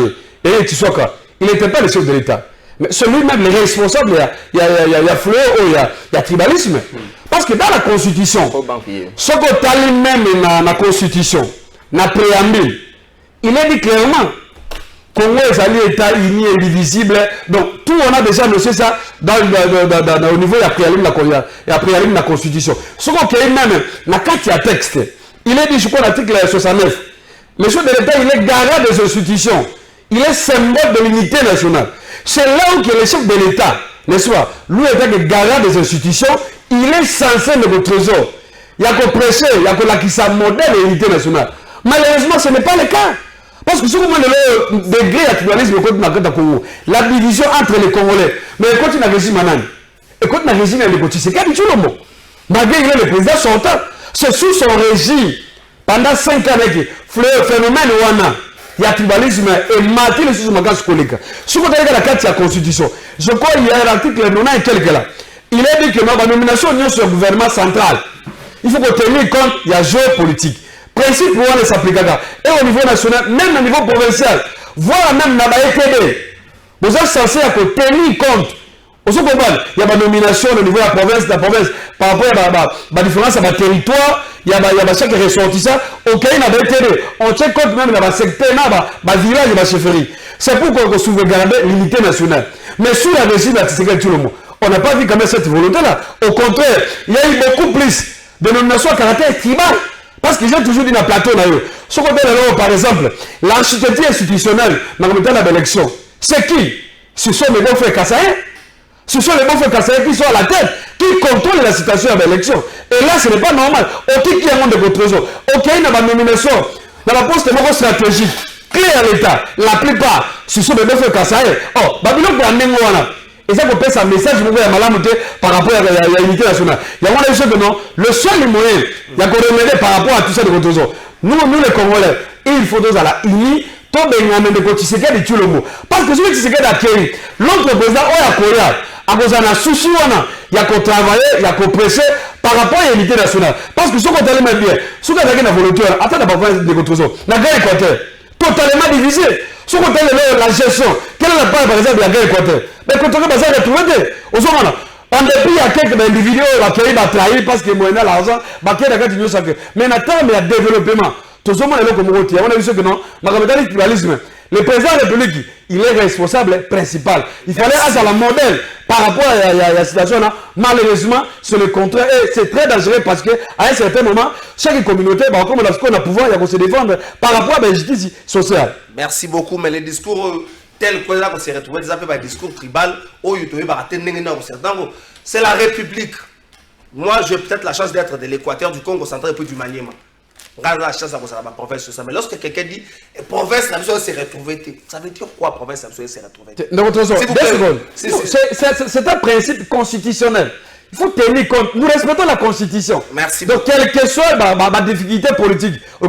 et Tissoka, il n'était pas le chef de l'État. Mais celui-même, les responsables, il y a fleur, il y a tribalisme. Parce que dans la Constitution, ce qu'on t'a même dans la Constitution, dans le préambule, il est dit clairement Congo est un État uni et indivisible. Donc, tout on a déjà noté ça au niveau de la préambule de la Constitution. Ce qu'on a même dans le texte, il est dit, je crois, l'article 69. Le chef de l'État, il est garant des institutions. Il est symbole de l'unité nationale. C'est là où le chef de l'État, n'est-ce pas, lui est garant des institutions, il est censé le trésor. Il y a qu'au prêcher, il y a qu'au l'acquis modèle de l'unité nationale. Malheureusement, ce n'est pas le cas. Parce que si vous voulez le degré de tribalisme au Congo, la division entre les Congolais, mais écoute, il y a régime Manan, écoute, il y a régime Ndeko Tshisekedi, c'est tout le monde. Malgré qu'il est le président sortant, c'est sous son régime, pendant 5 ans, phénomène Wana, il y a tribalisme et Martin le sous-magasin collègue. Si vous regardez la carte de la Constitution, je crois qu'il y a l'article 90 et quelques là. Il est dit que la nomination sur le gouvernement central, il faut qu'on tienne compte, il y a géopolitique. Principe pour les s'appliquer. Et au niveau national, même au niveau provincial, voire même dans la ETD, vous êtes censé tenir compte. Il y a des nominations au niveau de la province, par rapport à la différence de la territoire, il y a chaque ressortissant, aucun n'a ETD. On tient compte même dans le secteur, dans le village de la chefferie. C'est pour qu'on sauvegarde l'unité nationale. Mais sous la régime de Tshisekedi tout le monde, on n'a pas vu quand même cette volonté-là. Au contraire, il y a eu beaucoup plus de nominations à caractère tribal. Parce que j'ai toujours dit dans le plateau, ce qu'on dit par exemple, l'architecture institutionnelle dans le temps de l'élection, c'est qui? Ce sont les bons frères Kassaïens. Ce sont les bons frères Kassaïens qui sont à la tête, qui contrôlent la situation de l'élection. Et là, ce n'est pas normal. Aucun qui a un de votre réseau, aucun n'a pas de nomination dans la poste stratégique, clé à l'État. La plupart, ce sont les bons frères Kassaïens. Oh, Babylone pour amener moi. Et ça, on peut un message par rapport à l'unité nationale. Il y a des choses que non. Le seul moyen, il y a qu'on remédier par rapport à tout ça de votre zone. Nous, les Congolais, il faut nous à la unie, tout le monde Tshisekedi tout le monde. Parce que celui qui Tshisekedi a accueilli, l'autre président, il y a Korea, à cause d'un souci, il y a qu'on travaille, il y a qu'on prêcher par rapport à l'unité nationale. Parce que ce qu'on a même bien, ce qu'on a gagné la volonté, attends, la parole de votre zone, la guerre équateur, totalement divisé. Ce qu'on a la gestion, quelle est la part par exemple de la guerre équateur? Mais quand on a besoin de trouver, en dépit, il y a quelques individus qui ont trahi parce qu'ils ont l'argent, qui ont continué ça. Mais en termes de développement, tout le monde est comme on a vu que non, le tribalisme, le président de la République, il est responsable principal. Il fallait être à la modèle par rapport à la situation là. Malheureusement, c'est le contraire et c'est très dangereux parce qu'à un certain moment, chaque communauté, comme on a pouvoir, il y a se défendre par rapport à la justice sociale. Merci beaucoup, mais les discours tels qu'on s'est retrouvé des affaires par discours tribal, c'est la République. Moi, j'ai peut-être la chance d'être de l'Équateur, du Congo central et puis du Maniema. Regarde la chance d'avoir ma province, mais lorsque quelqu'un dit province, la besoin de se retrouver, ça veut dire quoi province, la besoin de se retrouver? C'est un principe constitutionnel. Il faut tenir compte. Nous respectons la Constitution. Merci. Donc, quelle que soit ma difficulté politique, mais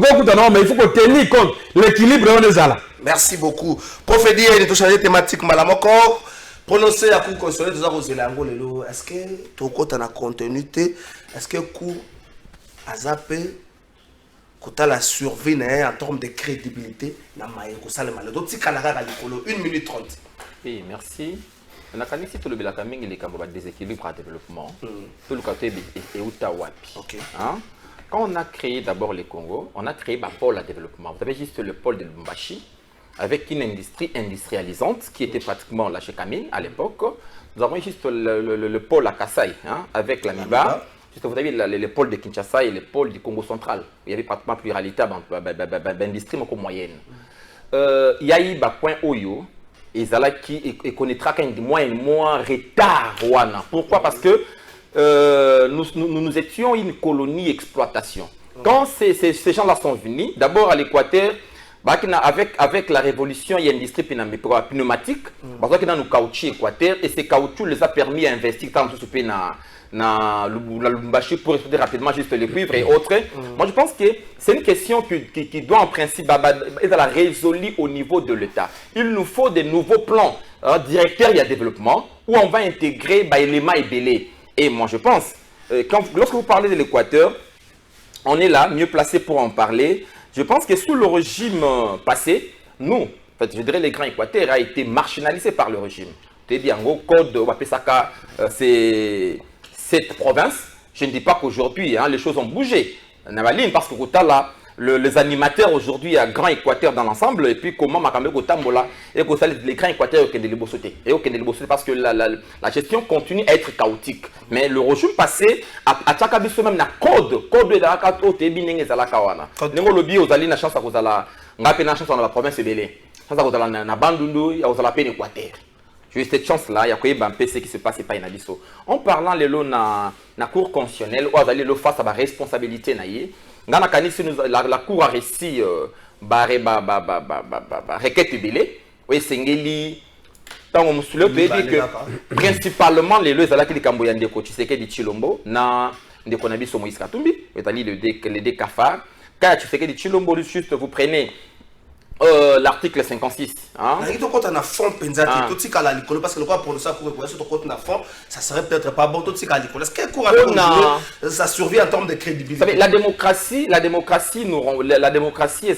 il faut qu'on tienne compte l'équilibre de ça. Merci beaucoup. Prof Eddie, il est changer thématique malamoko. Prononcer la cour constitutionnelle de Roselango lelo. Est-ce que tu as la continuité? Est-ce que cour a zappé la survie en termes de crédibilité dans Maïko Salema? Donc, si Kanara 1 minute 30. Oui, merci. On a connu tout le déséquilibre à développement. Tout le côté est Utawapi. Quand on a créé d'abord le Congo, on a créé un pôle à développement. Vous avez juste le pôle de Lubumbashi, avec une industrie industrialisante qui était pratiquement la Chekamine à l'époque. Nous avons juste le pôle à Kassai, avec la MIBA. Juste, vous avez le pôle de Kinshasa et le pôle du Congo central. Il y avait pratiquement pluralité d'industrie moyenne. y a eu un point Oyo, et qui connaîtra qu'un moins retard. Pourquoi? Parce que nous étions une colonie exploitation. Quand ces gens-là sont venus, d'abord à l'Équateur, avec la révolution, il y a une industrie pneumatique, parce qu'il y a un caoutchouc Équateur, et ces caoutchoucs les a permis d'investir dans Lubumbashi pour exploiter rapidement juste les cuivres et autres. Moi, je pense que c'est une question qui doit en principe être résolue au niveau de l'État. Il nous faut des nouveaux plans directeurs et développement où on va intégrer l'élément et délai. Et moi, je pense, lorsque vous parlez de l'Équateur, on est là, mieux placé pour en parler. Je pense que sous le régime passé, nous, en fait, je dirais les grands Équateurs a été marginalisé par le régime. C'est-à-dire, en gros, code de Wapesaka, c'est cette province. Je ne dis pas qu'aujourd'hui, les choses ont bougé. Parce que les animateurs aujourd'hui, il y a grand Équateur dans l'ensemble, et puis comment Makambe Kotambola, et les grands Équateurs parce que la gestion continue à être chaotique. Mais le régime passé, à Tchakabiso même, na code de la carte, Nengo Lobi, aux alliés, na chance à cause de la chance dans la province de Belé. Chance à cause de la Bandundu, à cause de la peine Équateur. J'ai eu cette chance-là, il y a quoi ce qui se passe, pas inabisso. En parlant de la cour constitutionnelle, où aller face à la responsabilité, la cour a réussi requête belé. Oui, c'est principalement les lois qui Camboyan de Kotiseke de Chilombo, na de Konabiso Moïse Katumbi, les deux cafards. Quand tu sais que de Chilombo, juste vous prenez l'article 56. Parce que le quoi pour ça, ça serait peut-être pas bon. Ça survit en termes de crédibilité. La démocratie est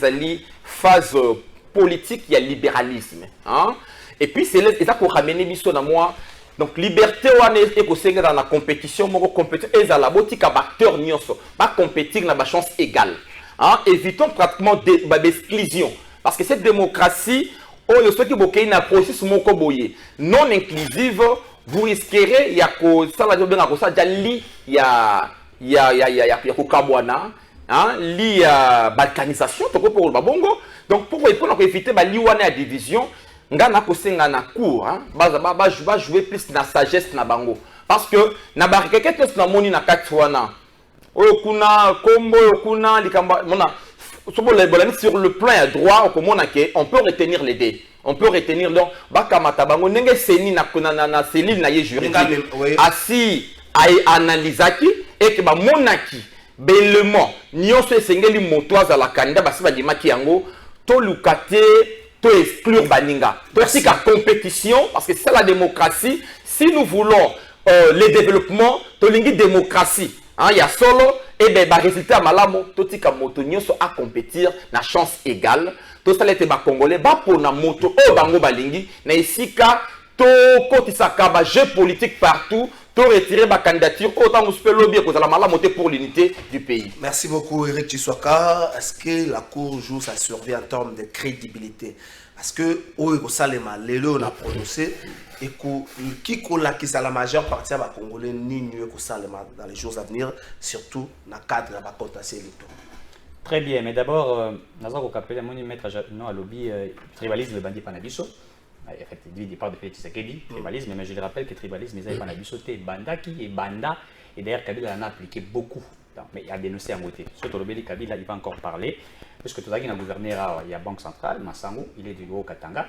une phase politique, il y a libéralisme. Et puis c'est ça qu'on ramène biso dans moi. Donc liberté est dans la compétition, et dans la boutique à acteur nyonso, pas compétir dans la chance égale. Évitons pratiquement d'exclusion. Parce que cette démocratie, non inclusive, vous risquerez, il y a balkanisation, donc pour éviter la division, on a cours, jouer plus la sagesse. Parce que sur le plan droit, on peut retenir les dés. On peut retenir donc Bakamatabango nenge seni na cellule na juridique. Assis à analysaki et que monaki bellement nyonso esengeli motoise à la candidat basi ba dimaki yango to lukate to exclure baninga. To sika compétition parce que c'est la démocratie. Si nous voulons le développement, to lingi démocratie. Il y a solo et bien résultat malamo totika moto nyonso à compétir na chance égale to salete ba congolais ba pona moto o bango balingi na isika to kotisaka ba jeu politique partout to retirer ba candidature autant vous peut lobby que la malamo pour l'unité du pays. Merci beaucoup Eric Chiswaka. Est-ce que la cour joue sa survie en termes de crédibilité? Parce que au Salema lelo na prononcé et qui la majeure partie des Congolais ni mieux que Salema dans les jours à venir, surtout dans le cadre de la contestation électorale. Très bien, mais d'abord, nous avons appelé mon maître à lobby tribalisme bandit panabiso. Effectivement, il parle de Félix Tshisekedi, tribalisme, mais je le rappelle que tribalisme, ils ont panabiso, banda qui est banda, et d'ailleurs Kabila en a appliqué beaucoup. Mais il a dénoncé à côté. Surtout le Kabila, il va encore parler. Puisque tout à l'heure, gouverneur, il y a Banque centrale, Massango, il est du Haut-Katanga.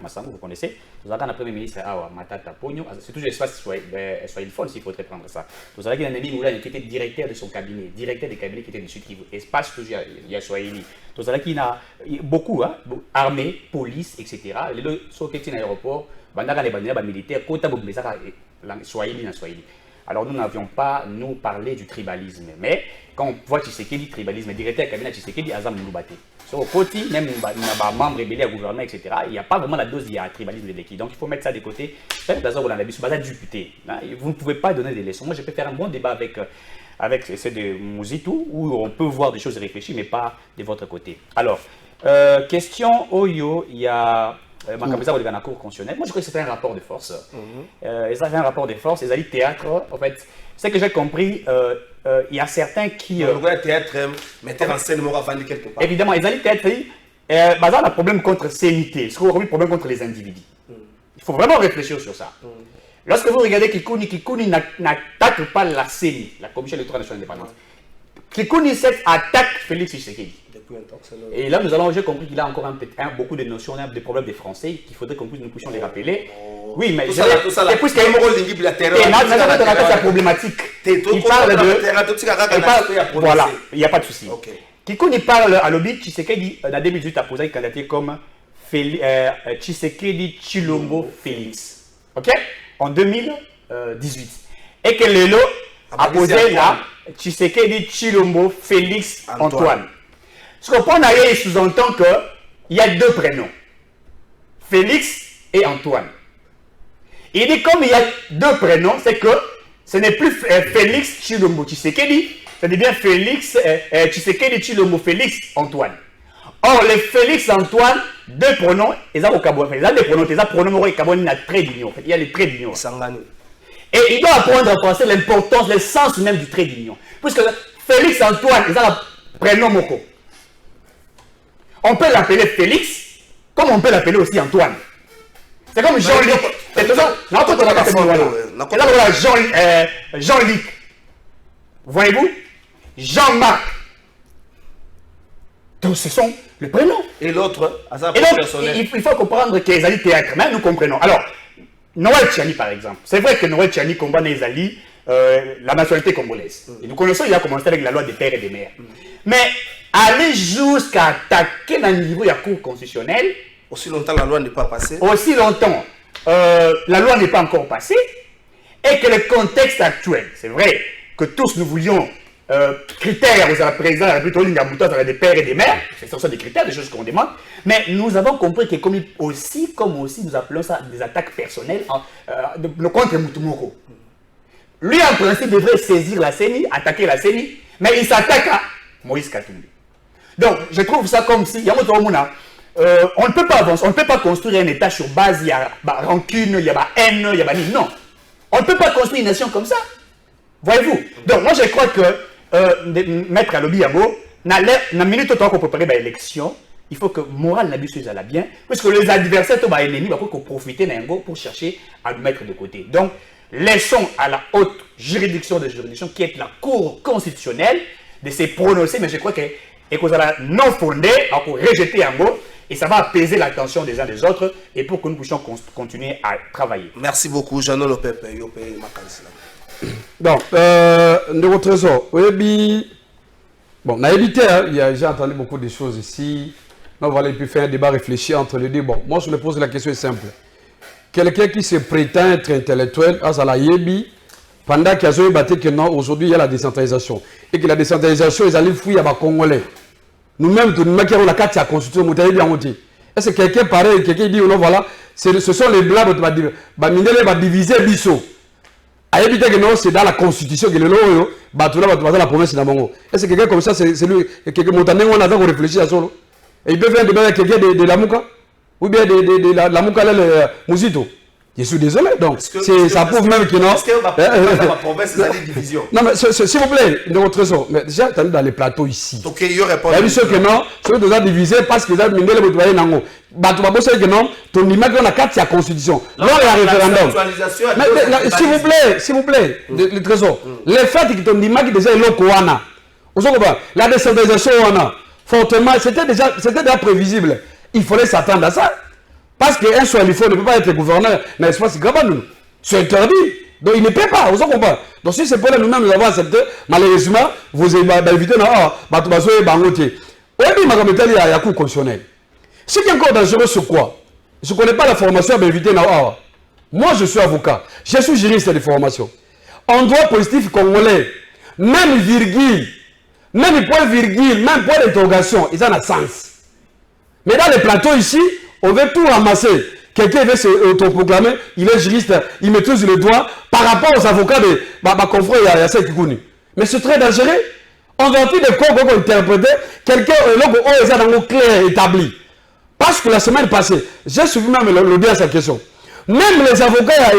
Massango, vous connaissez. Tout à l'heure, le premier ministre, Matata Pogno. C'est toujours l'espace soit il faut s'il faudrait prendre ça. Tout à l'heure, il y a un ami qui était directeur de son cabinet, directeur des cabinets qui était dessus, qui espace toujours, il y a Swahili. Tout à l'heure, il y a beaucoup, armée, police, etc. Les deux sont qui sont à l'aéroport, les militaires, Kota Bobmezaka, Swahili. Alors nous n'avions pas, nous, parlé du tribalisme. Mais quand on voit Tshisekedi, tribalisme, directeur du cabinet Tshisekedi, Azam Mouloubate. Sur le côté, même membre rebelle à gouvernement, etc., il n'y a pas vraiment la dose, il y a tribalisme de l'équipe. Donc il faut mettre ça de côté. Vous ne pouvez pas donner des leçons. Moi, je peux faire un bon débat avec ceux de Mouzitou, où on peut voir des choses réfléchies, mais pas de votre côté. Alors, question Oyo, il y a... Moi, je crois que c'était un rapport de force. Ils avaient un rapport de force, ils allaient théâtre. En fait, ce que j'ai compris, il y a certains qui. Le théâtre, metteur en scène, quelque part. Évidemment, ils allaient théâtre. Bazar a un problème contre CNT, ce qu'on a un problème contre les individus. Il faut vraiment réfléchir sur ça. Lorsque vous regardez Kikouni n'attaque pas la CENI, la Commission électorale nationale indépendante. Kikouni attaque Félix Tshisekedi. Et là, j'ai compris qu'il a encore beaucoup de notions, des problèmes des Français qu'il faudrait que nous puissions les rappeler. Oui, mais tout ça, et puisqu'il y a une problématique. Il parle de... Voilà, il n'y a pas de souci. Kikouni parle à l'objet, Tshisekedi, en 2018, a posé une candidature comme Tshisekedi Tshilombo Félix. Ok? En 2018. Et que Lelo a posé là Tshisekedi Tshilombo Félix Antoine. Ce qu'on prend d'ailleurs, il sous-entend qu'il y a deux prénoms. Félix et Antoine. Il dit comme il y a deux prénoms, c'est que ce n'est plus Félix Tshilombo Tshisekedi, ça devient Félix Tshisekedi Tshilombo Félix Antoine. Or, les Félix Antoine, deux pronoms, ils ont des pronoms, ils ont trait d'union. Il y a les traits d'union. Et il doit apprendre à penser l'importance, le sens même du trait d'union. Puisque Félix Antoine, ils ont le prénom Moko. On peut l'appeler Félix, comme on peut l'appeler aussi Antoine. C'est comme Jean-Luc. Jean-Luc. Voyez-vous? Jean-Marc. Donc ce sont les prénoms. Et l'autre, il faut comprendre que les alliés théâtre, mais nous comprenons. Alors, Noël Tchani par exemple. C'est vrai que Noël Tchani combat les alliés, la nationalité congolaise. Et nous connaissons, il a commencé avec la loi des pères et des mères. Mais aller jusqu'à attaquer dans le niveau de la Cour constitutionnelle. Aussi longtemps la loi n'est pas passée. Aussi longtemps la loi n'est pas encore passée. Et que le contexte actuel, c'est vrai que tous nous voulions critères aux présidents de la République des pères et des mères, ce sont des critères, des choses qu'on demande, mais nous avons compris que comme aussi nous appelons ça des attaques personnelles contre Moutoumoko. Lui en principe devrait saisir la CENI, attaquer la CENI, mais il s'attaque à Moïse Katumbi. Donc je trouve ça comme si, on ne peut pas avancer, on ne peut pas construire un État sur base, il y a rancune, il y a haine, il y a non. On ne peut pas construire une nation comme ça. Voyez-vous? Donc moi je crois que Maître Alobi Yamo, dans la minute où on peut préparer l'élection, il faut que la morale n'a pas bien, parce que les adversaires sont ennemis, il faut profiter d'un go pour chercher à le mettre de côté. Donc, laissons à la haute juridiction de juridiction, qui est la Cour constitutionnelle, de se prononcer, mais je crois que non fondé, on peut rejeter un go, et ça va apaiser l'attention des uns des autres, et pour que nous puissions continuer à travailler. Merci beaucoup, Jeannot Lopepe. Donc, Ndeko Trésor, oui, bon, on a évité, j'ai entendu beaucoup de choses ici. On va aller faire un débat réfléchi entre les deux. Bon, moi je me pose la question simple. Quelqu'un qui se prétend être intellectuel, pendant qu'il y a débattu que non, aujourd'hui il y a la décentralisation. Et que la décentralisation, ils allaient fouiller à les Congolais. Nous-mêmes, nous avons la carte de la Constitution, est-ce que quelqu'un pareil, quelqu'un dit, non, voilà, ce sont les blancs qui vont diviser Bissot. C'est dans la constitution que le lot dans la province de Namongo. Est-ce que quelqu'un comme ça, c'est lui, quelqu'un montagne, on a réfléchi à ça? Et il peut faire un débat avec quelqu'un de la Mouka? Ou bien de la Mouka, le Mouzito? Je suis désolé, donc ça prouve même que non. Est-ce que ma province, c'est des divisions? Non, mais s'il vous plaît, de votre raison, mais déjà, tu as dans les plateaux ici. Ok, il y aurait pas. Il y a vu ceux que non, ceux qui ont divisé parce qu'ils ont mis les bouteilles dans l'eau. Tu vas bosser que non, ton image dans la carte, c'est la constitution. Non, il y a un référendum. Mais s'il vous plaît, le trésor, le fait que ton image déjà est l'eau Koana. La décentralisation, fortement, c'était déjà prévisible. Il fallait s'attendre à ça. Parce qu'un Swalifo ne peut pas être gouverneur dans l'espace Gabanou. C'est interdit. Donc il ne peut pas. Vous comprenez? Donc si c'est pour nous-mêmes, nous avons accepté, malheureusement, vous avez évité de bangotier. Oui, mais il y a un coup constitutionnel. Ce qui est encore dangereux, c'est quoi? Je ne connais pas la formation, mais éviter. Moi, je suis avocat. Je suis juriste de formation. En droit positif congolais, même virgule, même point virgule, même point d'interrogation, ils ont un sens. Mais dans les plateaux ici, on veut tout ramasser. Quelqu'un veut s'autoproclamer, il est juriste, il maîtrise le droit par rapport aux avocats de ma confrère Yassa Kikouni. Mais c'est très dangereux. On va plus de quoi qu'on interpréter quelqu'un est dans le clair établi. Parce que la semaine passée, j'ai suivi même l'audience à question. Même les avocats,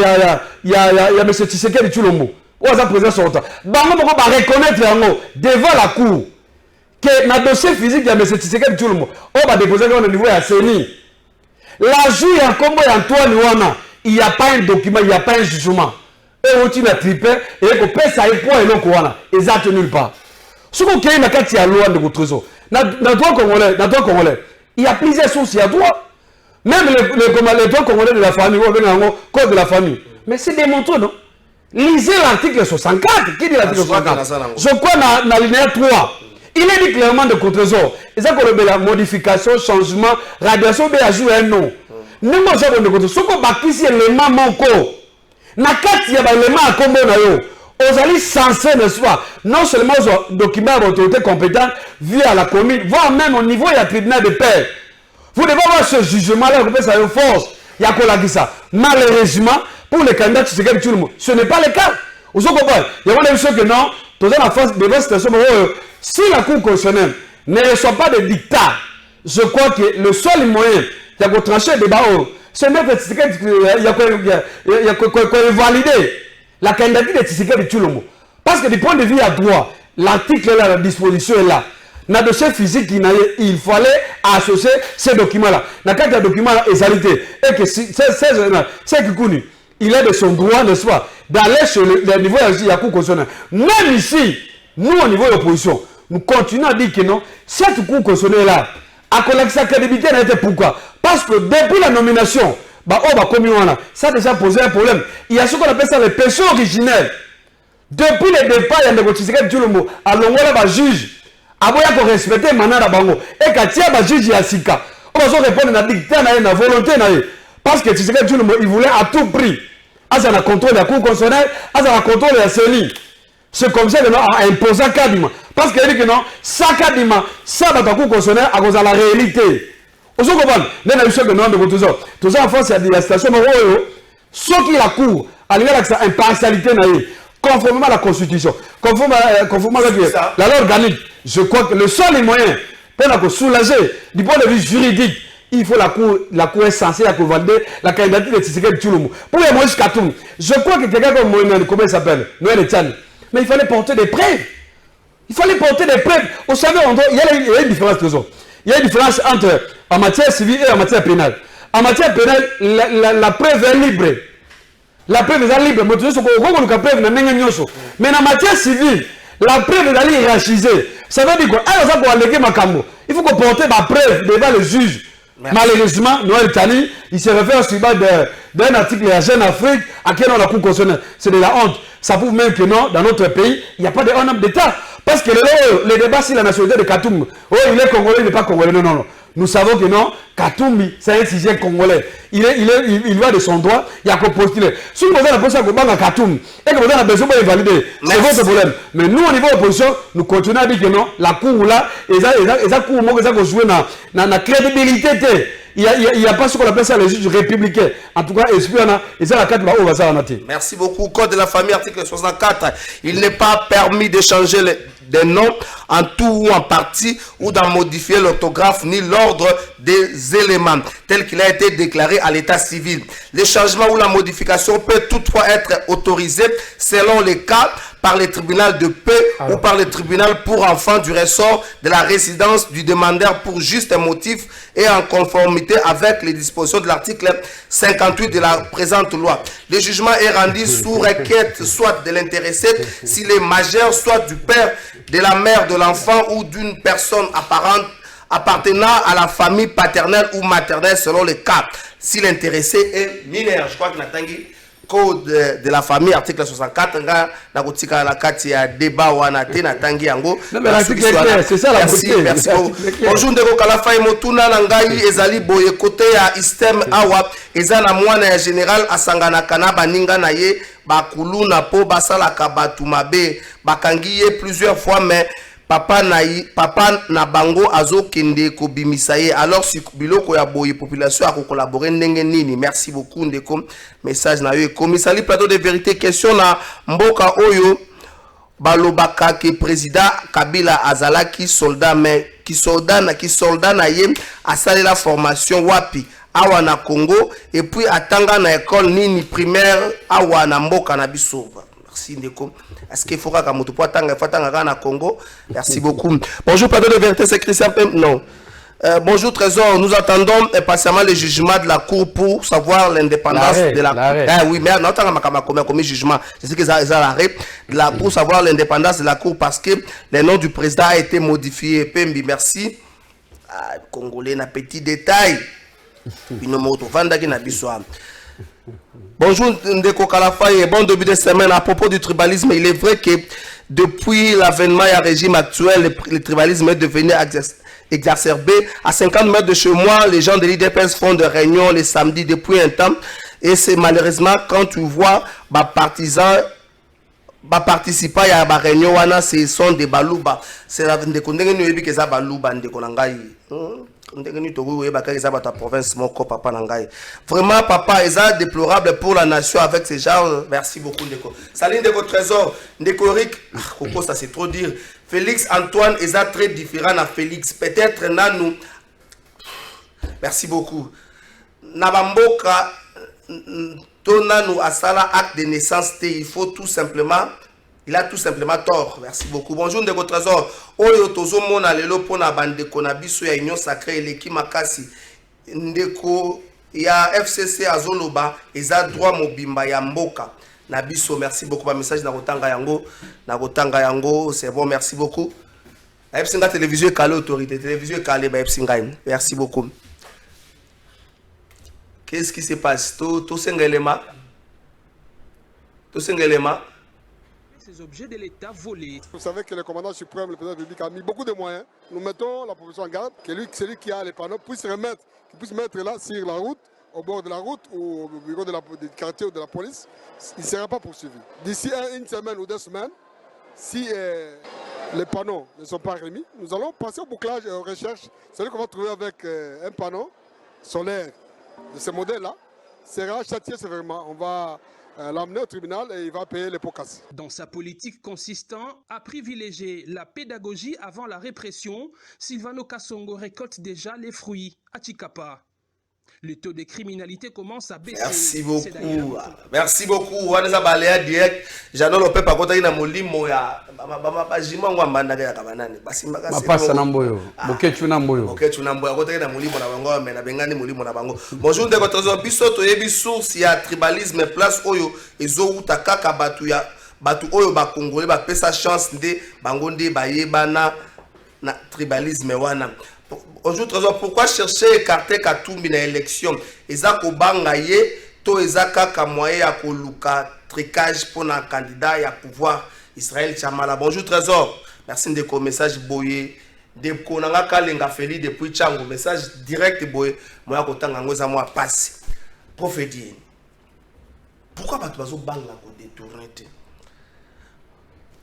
il y a M. Tshisekedi Tshilombo, où ils ont présenté son temps. On va reconnaître devant la cour que dans le dossier physique, il y a M. Tshisekedi Tshilombo, on va déposer au niveau de CENI. L'ajout en combo Antoine Wana, il n'y a pas un document, il n'y a pas un jugement. Et on tient trippé, et on peut ça et point et non quoi, exact nulle part. Ce qu'on a dans la loi de votre trésor, dans le droit congolais, il y a plusieurs sources, il y a droit. Même les droits congolais de la famille, code de la famille. Mais c'est démontré, non? Lisez l'article 64. Qui dit l'article 64? Je crois dans l'alinéa 3. Il est dit clairement de contre-trésor. Et ça qu'on la modification, changement, radiation, mais ajout un nom. Nous, on sait de contre-trésor. Ce qu'on va ici, l'élément manco. Na kati ya l'élément à combo na yo. Aux alliés censés, n'est-ce pas? Non seulement aux documents d'autorité compétente, via la commune, voire même au niveau de la tribunal de paix. Vous devez avoir ce jugement-là, vous ça une force. Il y a quoi là qui ça? Malheureusement, pour les candidats de Tshisekedi Tshilombo, ce n'est pas le cas. Vous comprenez? Il y a des choses que non, dans la phase de la situation, si la Cour constitutionnelle ne reçoit pas de dictat, je crois que le seul moyen de trancher le débat, c'est mettre Tshisekedi, il y a quoi valider la candidature de Tshisekedi Tshilombo. Parce que du point de vue à droit, l'article est là, la disposition est là. Dans le dossier physique, il fallait associer ces documents-là. Dans le cas de documents-là, et que c'est qui connu. Il est de son droit, n'est-ce pas, d'aller sur le niveau de la Cour constitutionnelle. Même ici, nous, au niveau de l'opposition, nous continuons à dire que non, cette Cour constitutionnelle-là, à collecter sa crédibilité, n'a été pourquoi? Parce que depuis la nomination, ça a déjà posé un problème. Il y a ce qu'on appelle ça les péchés originels. Depuis le départ, il y a des Tshisekedi Tshilombo, à l'ongole, il juge. Aboya ko respecter manana bango et katia ba juge ya sika on va répondre na dictat na volonté na parce que Tshisekedi Tshilombo il voulait à tout prix asa na contrôle la Cour constitutionnelle asa na contrôle la CENI. C'est comme ça que non a imposé Kadima parce qu'il dit que non ça Kadima ça va ta Cour constitutionnelle à cause de la réalité. On se comprend mais na que non de tout ça en France il y a la situation ce qui la Cour a la impartialité na conformément à la Constitution, conformément à la loi organique. Je crois que le seul moyen pour soulager du point de vue juridique, il faut la Cour est censée valider la candidature de Tshisekedi Tshilombo. Pour les Moïse Katoum, je crois que quelqu'un comme Moïse, comment il s'appelle, Noël Etienne, mais il fallait porter des preuves. Il fallait porter des preuves. Vous savez, il y a une différence. Il y a une différence entre en matière civile et en matière pénale. En matière pénale, la preuve est libre. La preuve est libre, mais en matière civile, la preuve est hiérarchisée. Ça veut dire quoi? Il faut qu'on porte ma preuve devant le juge. Merci. Malheureusement, Noël Tani, il se réfère sur d'un article de la Jeune Afrique à quel on la Cour constitutionnelle. C'est de la honte. Ça prouve même que non, dans notre pays, il n'y a pas de homme d'État. Parce que le débat sur la nationalité de Katoum, oh, il est congolais, il n'est pas congolais. Non, non, non. Nous savons que non, Katoum, c'est un sujet congolais. Il va de son droit, il y a qu'à postuler. Si vous avez la position de Katoum, et que vous avez besoin de valider, c'est votre problème. Mais nous, au niveau de l'opposition, nous continuons à dire que non, la Cour là, et ça Cour, moi, ça jouer dans la crédibilité. Il n'y a pas ce qu'on appelle ça les juges républicains. En tout cas, et ça la carte on va ça en attendre. Merci beaucoup. Code de la famille, article 64. Il n'est pas permis d'échanger des noms en tout ou en partie ou d'en modifier l'orthographe ni l'ordre des éléments tel qu'il a été déclaré à l'état civil. Le changement ou la modification peut toutefois être autorisé selon les cas par le tribunal de paix ou par le tribunal pour enfants du ressort de la résidence du demandeur pour juste un motif et en conformité avec les dispositions de l'article 58 de la présente loi. Le jugement est rendu sous requête soit de l'intéressé s'il est majeur, soit du père, de la mère de l'enfant ou d'une personne appartenant à la famille paternelle ou maternelle selon le cas. Si l'intéressé est mineur, je crois que Natangi code de la famille article 64 nga na kotika la kati ya débat wana te Natangi yango. C'est ça la beauté. Merci. Bonjour ndeko kala fay motuna na ngai ezali boye côté ya système awa ezana mwana ya général asangana kana baninga na ye bakulu na po basala kabatu mabe bakangi ye plusieurs fois mais papa na bango azo kende ko bimisa ye alors si biloko ya boye population a collaborer ndenge nini. Merci beaucoup ndeko message na yo komisali plateau de vérité question na mboka oyo balobaka ke président Kabila azalaki soldat mais ki soldat na ye asali la formation wapi awa na Congo et puis atanga na école nini primaire awa na mboka na biso. Merci Ndeko. Est-ce qu'il faudra qu'à Motopoa Tanga na Congo? Merci beaucoup. Bonjour, pardon de vérité, c'est Christian Pem. Non. Bonjour Trésor, nous attendons impatiemment le jugement de la Cour pour savoir l'indépendance de la Cour. Oui, mais non, comme jugement. Je sais que ça l'arrêt de la pour savoir l'indépendance de la Cour parce que le nom du président a été modifié. Pembi, merci. Congolais, na petit détail. Bonjour Ndeko Kalafaye, bon début de semaine. À propos du tribalisme, il est vrai que depuis l'avènement et le régime actuel, le tribalisme est devenu exacerbé. À 50 mètres de chez moi, les gens de l'IDPS font des réunions les samedis depuis un temps. Et c'est malheureusement quand tu vois les partisans, les participants à la réunion, ce sont des balouba. C'est la province Vraiment, papa, est déplorable pour la nation avec ces gens. Merci beaucoup, Ndeko. Salut, Ndeko Trésor. Ndeko Rick. Coco, ça c'est trop dire. Félix Antoine est très différent à Félix. Peut-être Nanou. Merci beaucoup. Nabamboka, Tonanou Asala, acte de naissance, il faut tout simplement. Il a tout simplement tort. Merci beaucoup. Bonjour, Ndeko Trésor. Oyo tozo mona lelo pona bandeko na biso ya Union Sacrée Eleki Makasi. Ndeko ya FCC azoloba eza droit mobimba ya mboka. Na biso, merci beaucoup. Message na kotanga yango, c'est bon, merci beaucoup. Epsinga télévision calé autorité, télévision calé ba Epsinga. Merci beaucoup. Qu'est-ce qui se passe? To sengelema. Ces objets de l'État volés. Vous savez que le commandant suprême, le président de la République, a mis beaucoup de moyens. Nous mettons la population en garde, que celui qui a les panneaux puisse mettre là sur la route, au bord de la route ou au bureau du quartier ou de la police. Il ne sera pas poursuivi. D'ici une semaine ou 2 semaines, si les panneaux ne sont pas remis, nous allons passer au bouclage et aux recherches. Celui qu'on va trouver avec un panneau solaire de ce modèle-là sera châtié sévèrement. On va l'emmener au tribunal et il va payer les pots cassés. Dans sa politique consistant à privilégier la pédagogie avant la répression, Sylvano Kasongo récolte déjà les fruits à Chikapa. Le taux de criminalité commence à baisser. Merci beaucoup. Merci beaucoup. Waneza balea direct. Jano lope pa kota ina molimo ya bajima ngwambanda ya kabanani. Basimbaka se. Mapasa na mboyo. Bokechu na mboyo. Bokechu na mboyo kota ina molimo na bango mais na bengani molimo na bango. Bonjour Ndeko Trésor biso to yebi source ya tribalisme place oyo ezo uta kaka batu oyo ba congolais ba pesa chance nde bango nde bayebana na tribalisme wana. Bonjour Trésor, pourquoi chercher écarter Katumbi na élection? Eza ko bangaye to eza kaka moyen ya koluka tricage pour un candidat ya pouvoir Israël Chamala. Bonjour Trésor, merci de ko message boye de ko nanga kalenga feli depuis Chango message direct boye moya ko tanga ngoza moi passe. Prophétie. Pourquoi pas bazo banga ko détourner?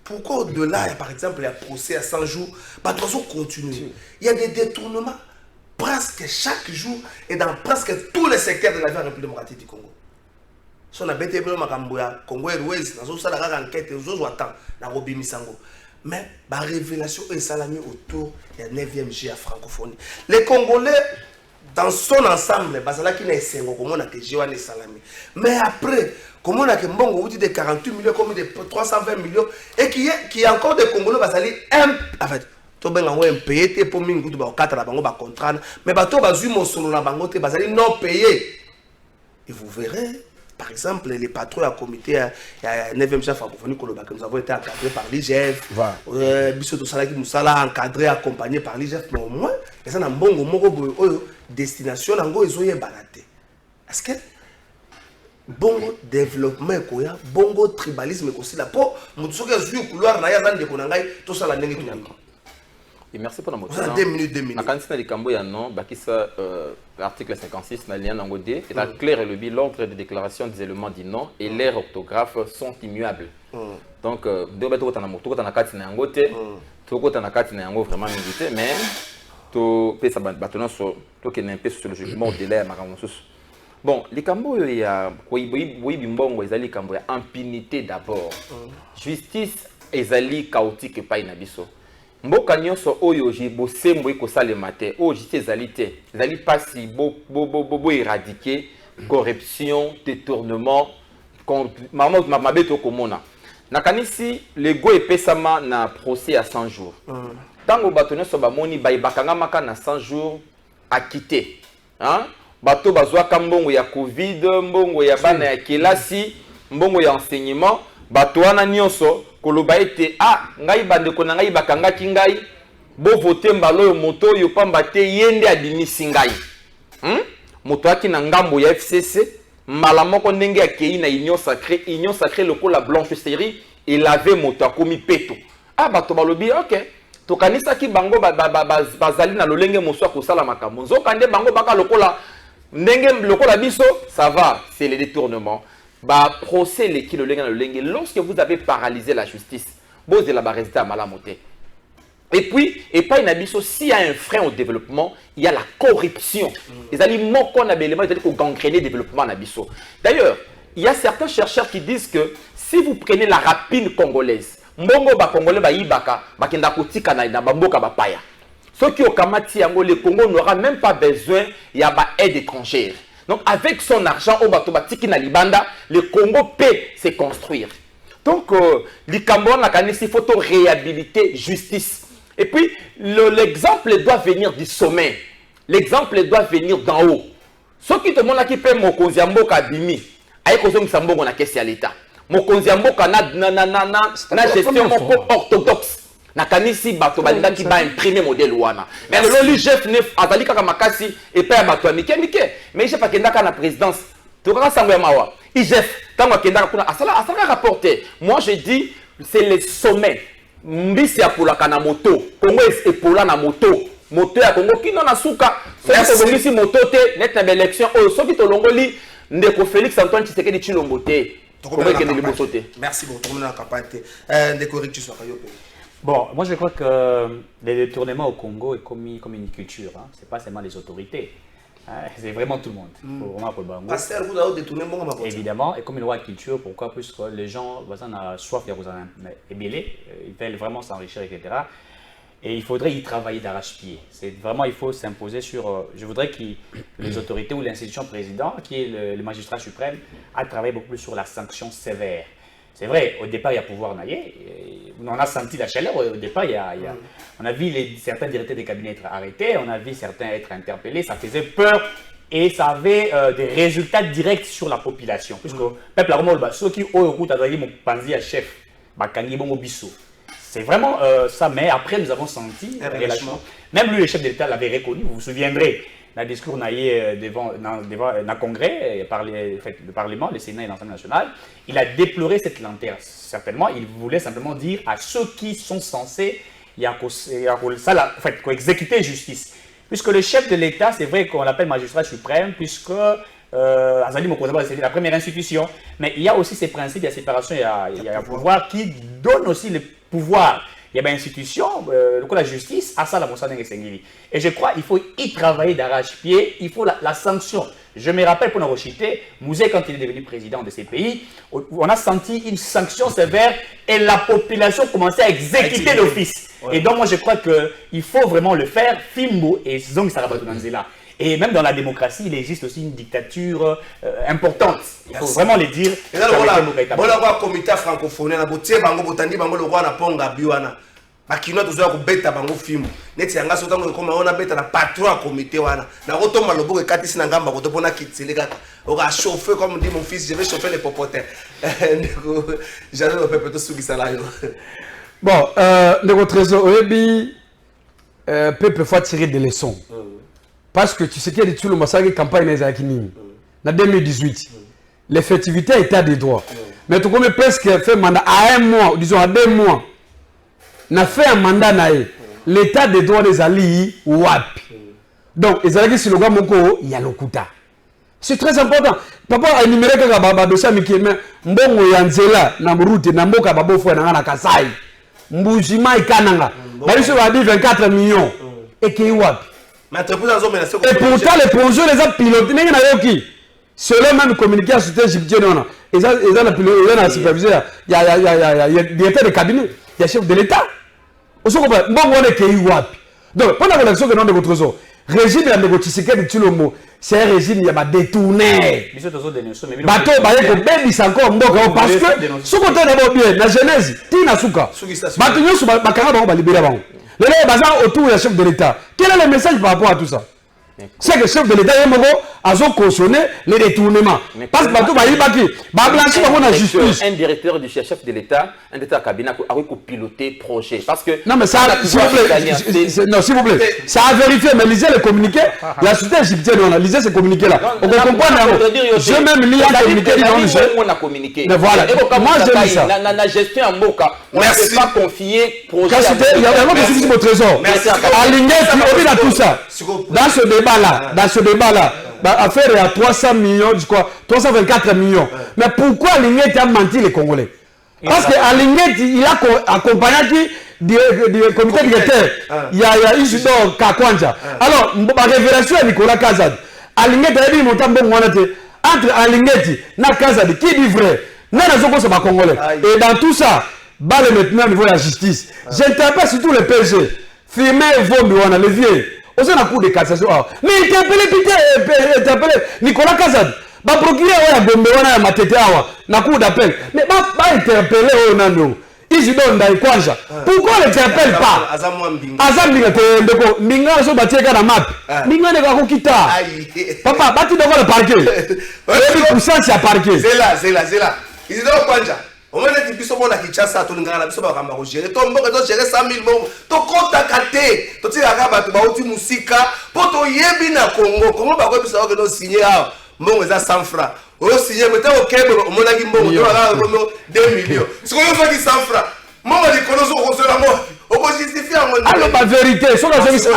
Pourquoi au-delà, par exemple, il y a un procès à 100 jours, bah, continuer. Il y a des détournements presque chaque jour et dans presque tous les secteurs de la vie en République démocratique du Congo. Si on a bêté le Congo Airways, on a une enquête, on attend la Robi Misango. Mais la révélation est salamée autour de la 9e G à francophonie. Les Congolais, dans son ensemble, mais après, comme on a que Mbongo dit de 48 millions, comme de 320 millions, et qui y a encore des Congolais, en fait, tu as un payé pour mingi tu vas 4 la bango ba contrat, mais tu vas mon solo la bango te basali non payé. Et vous verrez, par exemple, les patrons à comité à 9e chef francophonie Koloba que nous avons été encadrés par l'IGF, Bissot de Salaki Moussala encadré, accompagné par l'IGF, mais au moins, il y a un bon destination nango ezoye balate. Est-ce que bongo développement koya bongo tribalisme aussi là pour mutusoki azui couloir na ya zande konangai to sala ndenge tout. Et merci pour la moto. 2 minutes. Na kanisa likambo ya non bakisa article 56 na lien nango D et la clair et le bi l'ordre de déclaration des éléments dit non et l'air orthographe sont immuables. Donc de ba to na moto to na kati na yango te to ko na kati na yango vraiment milité mais to pesa batona so to ke na sur le jugement de l'air makambo susu. Bon, les Cambo, il y a impunité d'abord. Justice, ezali chaotique et pas inabiso. Mboka nyonso oyo ji bosembo iko salemate, o justice ezali te. Ezali pasi bo éradiquer corruption, détournement, mabeto komona. nakanisi lego epesama na procès à 100 jours. Tango bato nyonso bamoni bayibakanga maka na 100 jours akité. Hein? Bato bazwa mbongo ya Covid, mbongo ya bana ya kelasi, mbongo ya enseignement, bato wana nyonso koloba ete ngai bandeko na ngai bakangaki ngai bo voter mbalo moto yo pamba te yende abimisi ngai. Moto aki na ngambo ya FCC mbala moko ndenge akei na union sacrée lokola blanchisserie et laver moto akomi peto. Bato balobi OK. Tokanisa ki bango bazali na lolenge moso akosala makambo. Nzokande bango baka lokola ndenge lokola biso, ça va, c'est le détournement. Procès le ki lolenge na lolenge. Lorsque vous avez paralysé la justice, vous avez la résultat malamoté. Et puis, s'il y a un frein au développement, il y a la corruption. Les aliments qu'on a besoin de gangréner le développement. D'ailleurs, il y a certains chercheurs qui disent que si vous prenez la rapine congolaise, mbongo ba congolais ba yibaka ba kenda kotika na bamboka ba paya. Ceux qui au kamati yango le Congo n'aura même pas besoin y a ba aide étrangère. Donc avec son argent au bato batiki na libanda, le Congo peut se construire. Donc l'Ikambo na kanisi photo réhabiliter justice. Et puis l'exemple doit venir du sommet. L'exemple doit venir d'en haut. Ceux qui te montrent qui paient mokonzi ya mboka bimi, ayi kozongisa mbongo na kesi ya l'État. Mokonzi ya mboka na gestion moko orthodoxe. Na kanisi bato balinga ki ba imprimer modèle wana. Mais le l'IGF neuf azali kaka makasi et pas bato amike. Mais IGF akenda ka na présidence. Tokaka sango ya mawa. IGF tango akenda kuna asala rapporter. Moi je dis c'est le sommet. Mbisi ya pola kana moto. Congo est pola na moto. Moto ya Congo kino na suka. C'est mbisi moto te net na élection. Oh soki to longoli ndeko Félix Antoine Tshisekedi Tshilombo te. Merci beaucoup. Bon, moi je crois que les détournements au Congo est commis comme une culture. Hein. Ce n'est pas seulement les autorités. Hein. C'est vraiment tout le monde. Pasteur, vous avez détourné mon maman. Évidemment, et comme une loi de culture, pourquoi? Puisque les gens ont soif de ébélé, ils veulent vraiment s'enrichir, etc. Et il faudrait y travailler d'arrache-pied. C'est vraiment, il faut s'imposer sur... je voudrais que les autorités ou l'institution président, qui est le magistrat suprême, a travaillé beaucoup plus sur la sanction sévère. C'est vrai, au départ, il y a pouvoir naïe. On a senti la chaleur. Au départ, on a vu certains directeurs des cabinets être arrêtés, on a vu certains être interpellés. Ça faisait peur et ça avait des résultats directs sur la population. Puisque le peuple a ceux qui ont écouté mon panzi à chef, c'est vraiment ça. Mais après, nous avons senti un relâchement. Même lui, le chef de l'État, l'avait reconnu. Vous vous souviendrez. Dans le discours devant le Congrès, le Parlement, le Sénat et l'Assemblée nationale, il a déploré cette lenteur. Certainement, il voulait simplement dire à ceux qui sont censés exécuter justice. Puisque le chef de l'État, c'est vrai qu'on l'appelle magistrat suprême, puisque c'est la première institution, mais il y a aussi ces principes, il y a séparation, il y a un pouvoir qui donne aussi le pouvoir. Il y a une institution, la justice, à ça la Moussa Sengili. Et je crois qu'il faut y travailler d'arrache-pied, il faut la sanction. Je me rappelle pour Norochité, Mouzé, quand il est devenu président de ces pays, on a senti une sanction sévère et la population commençait à exécuter l'office. Ouais. Et donc moi je crois qu'il faut vraiment le faire, Fimbo et Zong Sarabatunanzela. Et même dans la démocratie, il existe aussi une dictature importante. Il faut vraiment le dire. Et là, le comité francophone, bakino tozoya kobeta bango filmu neti yanga so tango ekoma ona beta na patron ya comité wana na kotomba loboko ekatisi na ngamba koto pona kitsele kaka oka chauffer comme dit mon fils, je vais chauffer les popotes. J'allais le peuple tout sugisa la yo. Bon, ndeko trésor oyebi peuple faut tirer des leçons. Parce que tu sais qu'il y a tout le massacre campagne des Akini. En 2018, l'effectivité état des droits. Mais tout comme presque fait mandat à 1 mois, disons à 2 mois. N'a fait un mandat naïe. L'état des droits des alliés WAP. Donc, les alliés sur le Gamoko, il y a le Kuta. C'est très important. Papa a énuméré que Baba Dossa Mikime, Mbongo Yanzela, Namroute, Namboka Babofo, Nana Kasai, Mbujima et Kananga. Baliso a dit 24 millions. Et qui WAP. Et pourtant, les projets les a pilotés. C'est le même communiqué à ce égyptien. Ils ont la supervisé. Il y a directeur de cabinet. Il y a chef de l'État. Donc, pendant l'élection que nous avons de votre réseau, régime ya ndeko Tshisekedi Tshilombo c'est un régime il y a détourné bato baye ko bebisa encore mboka parce que soko to na bo bien na genèse tina suka bato nyoso bakanga bango ba libérer bango lelo baza autour du chef de l'État. Quel est le message par rapport à tout ça? C'est que le chef de l'État a cautionné les détournements. Parce que bato ba yibaki ba blanchi bango na justice. Un directeur du chef de l'État, un état cabinet a piloter projet parce que non mais ça s'il vous plaît, non s'il vous plaît, ça a vérifié mais lisez les communiqués, la société égyptienne on a lisé ces communiqués là. On comprend je même lis un communiqué on a communiqué. Mais voilà, moi j'ai lu ça. La gestion en Boka, on ne peut pas confier projet. Il y a vraiment des soucis au trésor. Aligné au tout ça. Dans ce débat là, affaire à 300 millions, je crois, 324 millions. Mais pourquoi Aligné a menti les Congolais? Parce que Aligné, il a accompagné du comité directeur. Il y a Isidore Kakwanja. Alors, ma révélation à Nicolas Kazad. Aligné a dit entre Aligné et Kazad, qui dit vrai? C'est pas Congolais. Et dans tout ça, balle maintenant au niveau de la justice. J'interpelle surtout le PG. Firmé Vombi, on a levier. Au sein de la cour de cassation. Mais interpellé Nicolas Kazad. Ba procureur ya Gombe wana ya Matete awa na cour d'appel. Mais ba interpellé Onando. Isidore Ndaikwanja. Pourquoi on l'interpelle pas? Azam ndeko Mbinga so batieka na map. Mbinga ndeko kokita. Papa bati devant le parquet. Et puissance ya parquet. Zela. Isidore Kwanja. On m'a dit que on a Kinshasa to ngala biso ba kamba ko gérer to mboka to gérer 100 000 bongo to konta kate to tira ka bato ba uti musika po to yebi na Congo ba ko biso ko no signer a mbongo za 100 francs o signer meta o kebo o mona ki mbongo to ala ko 2 millions siko yo fa ki 100 francs mbongo di kono so ko so la mo o ko justifier ngo alors la vérité so la vérité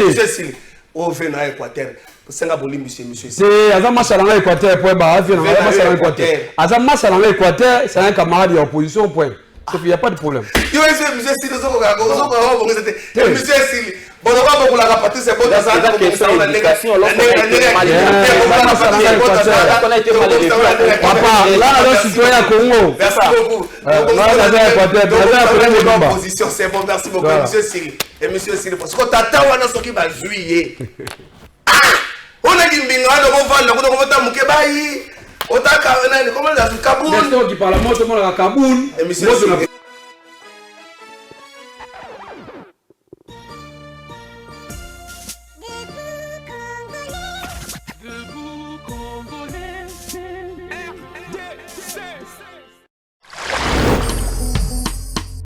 monsieur o fait na Équateur senga boli monsieur c'est azama salanga Équateur point ba afi na salanga Équateur azama salanga Équateur c'est un camarade de opposition point donc il y a pas de problème yo monsieur Sili zo ko bon c'était monsieur Sili bon on va beaucoup la rapater c'est bon dans ça la négation papa là le citoyen Congo merci beaucoup position c'est bon merci beaucoup monsieur Sili et monsieur Sili parce que tata wana soki ba juillet on a dit Mbinga on va vendre on va tamuke bayi otaka nani comment ça Kaboul qui parle moi tout le monde à Kaboul et monsieur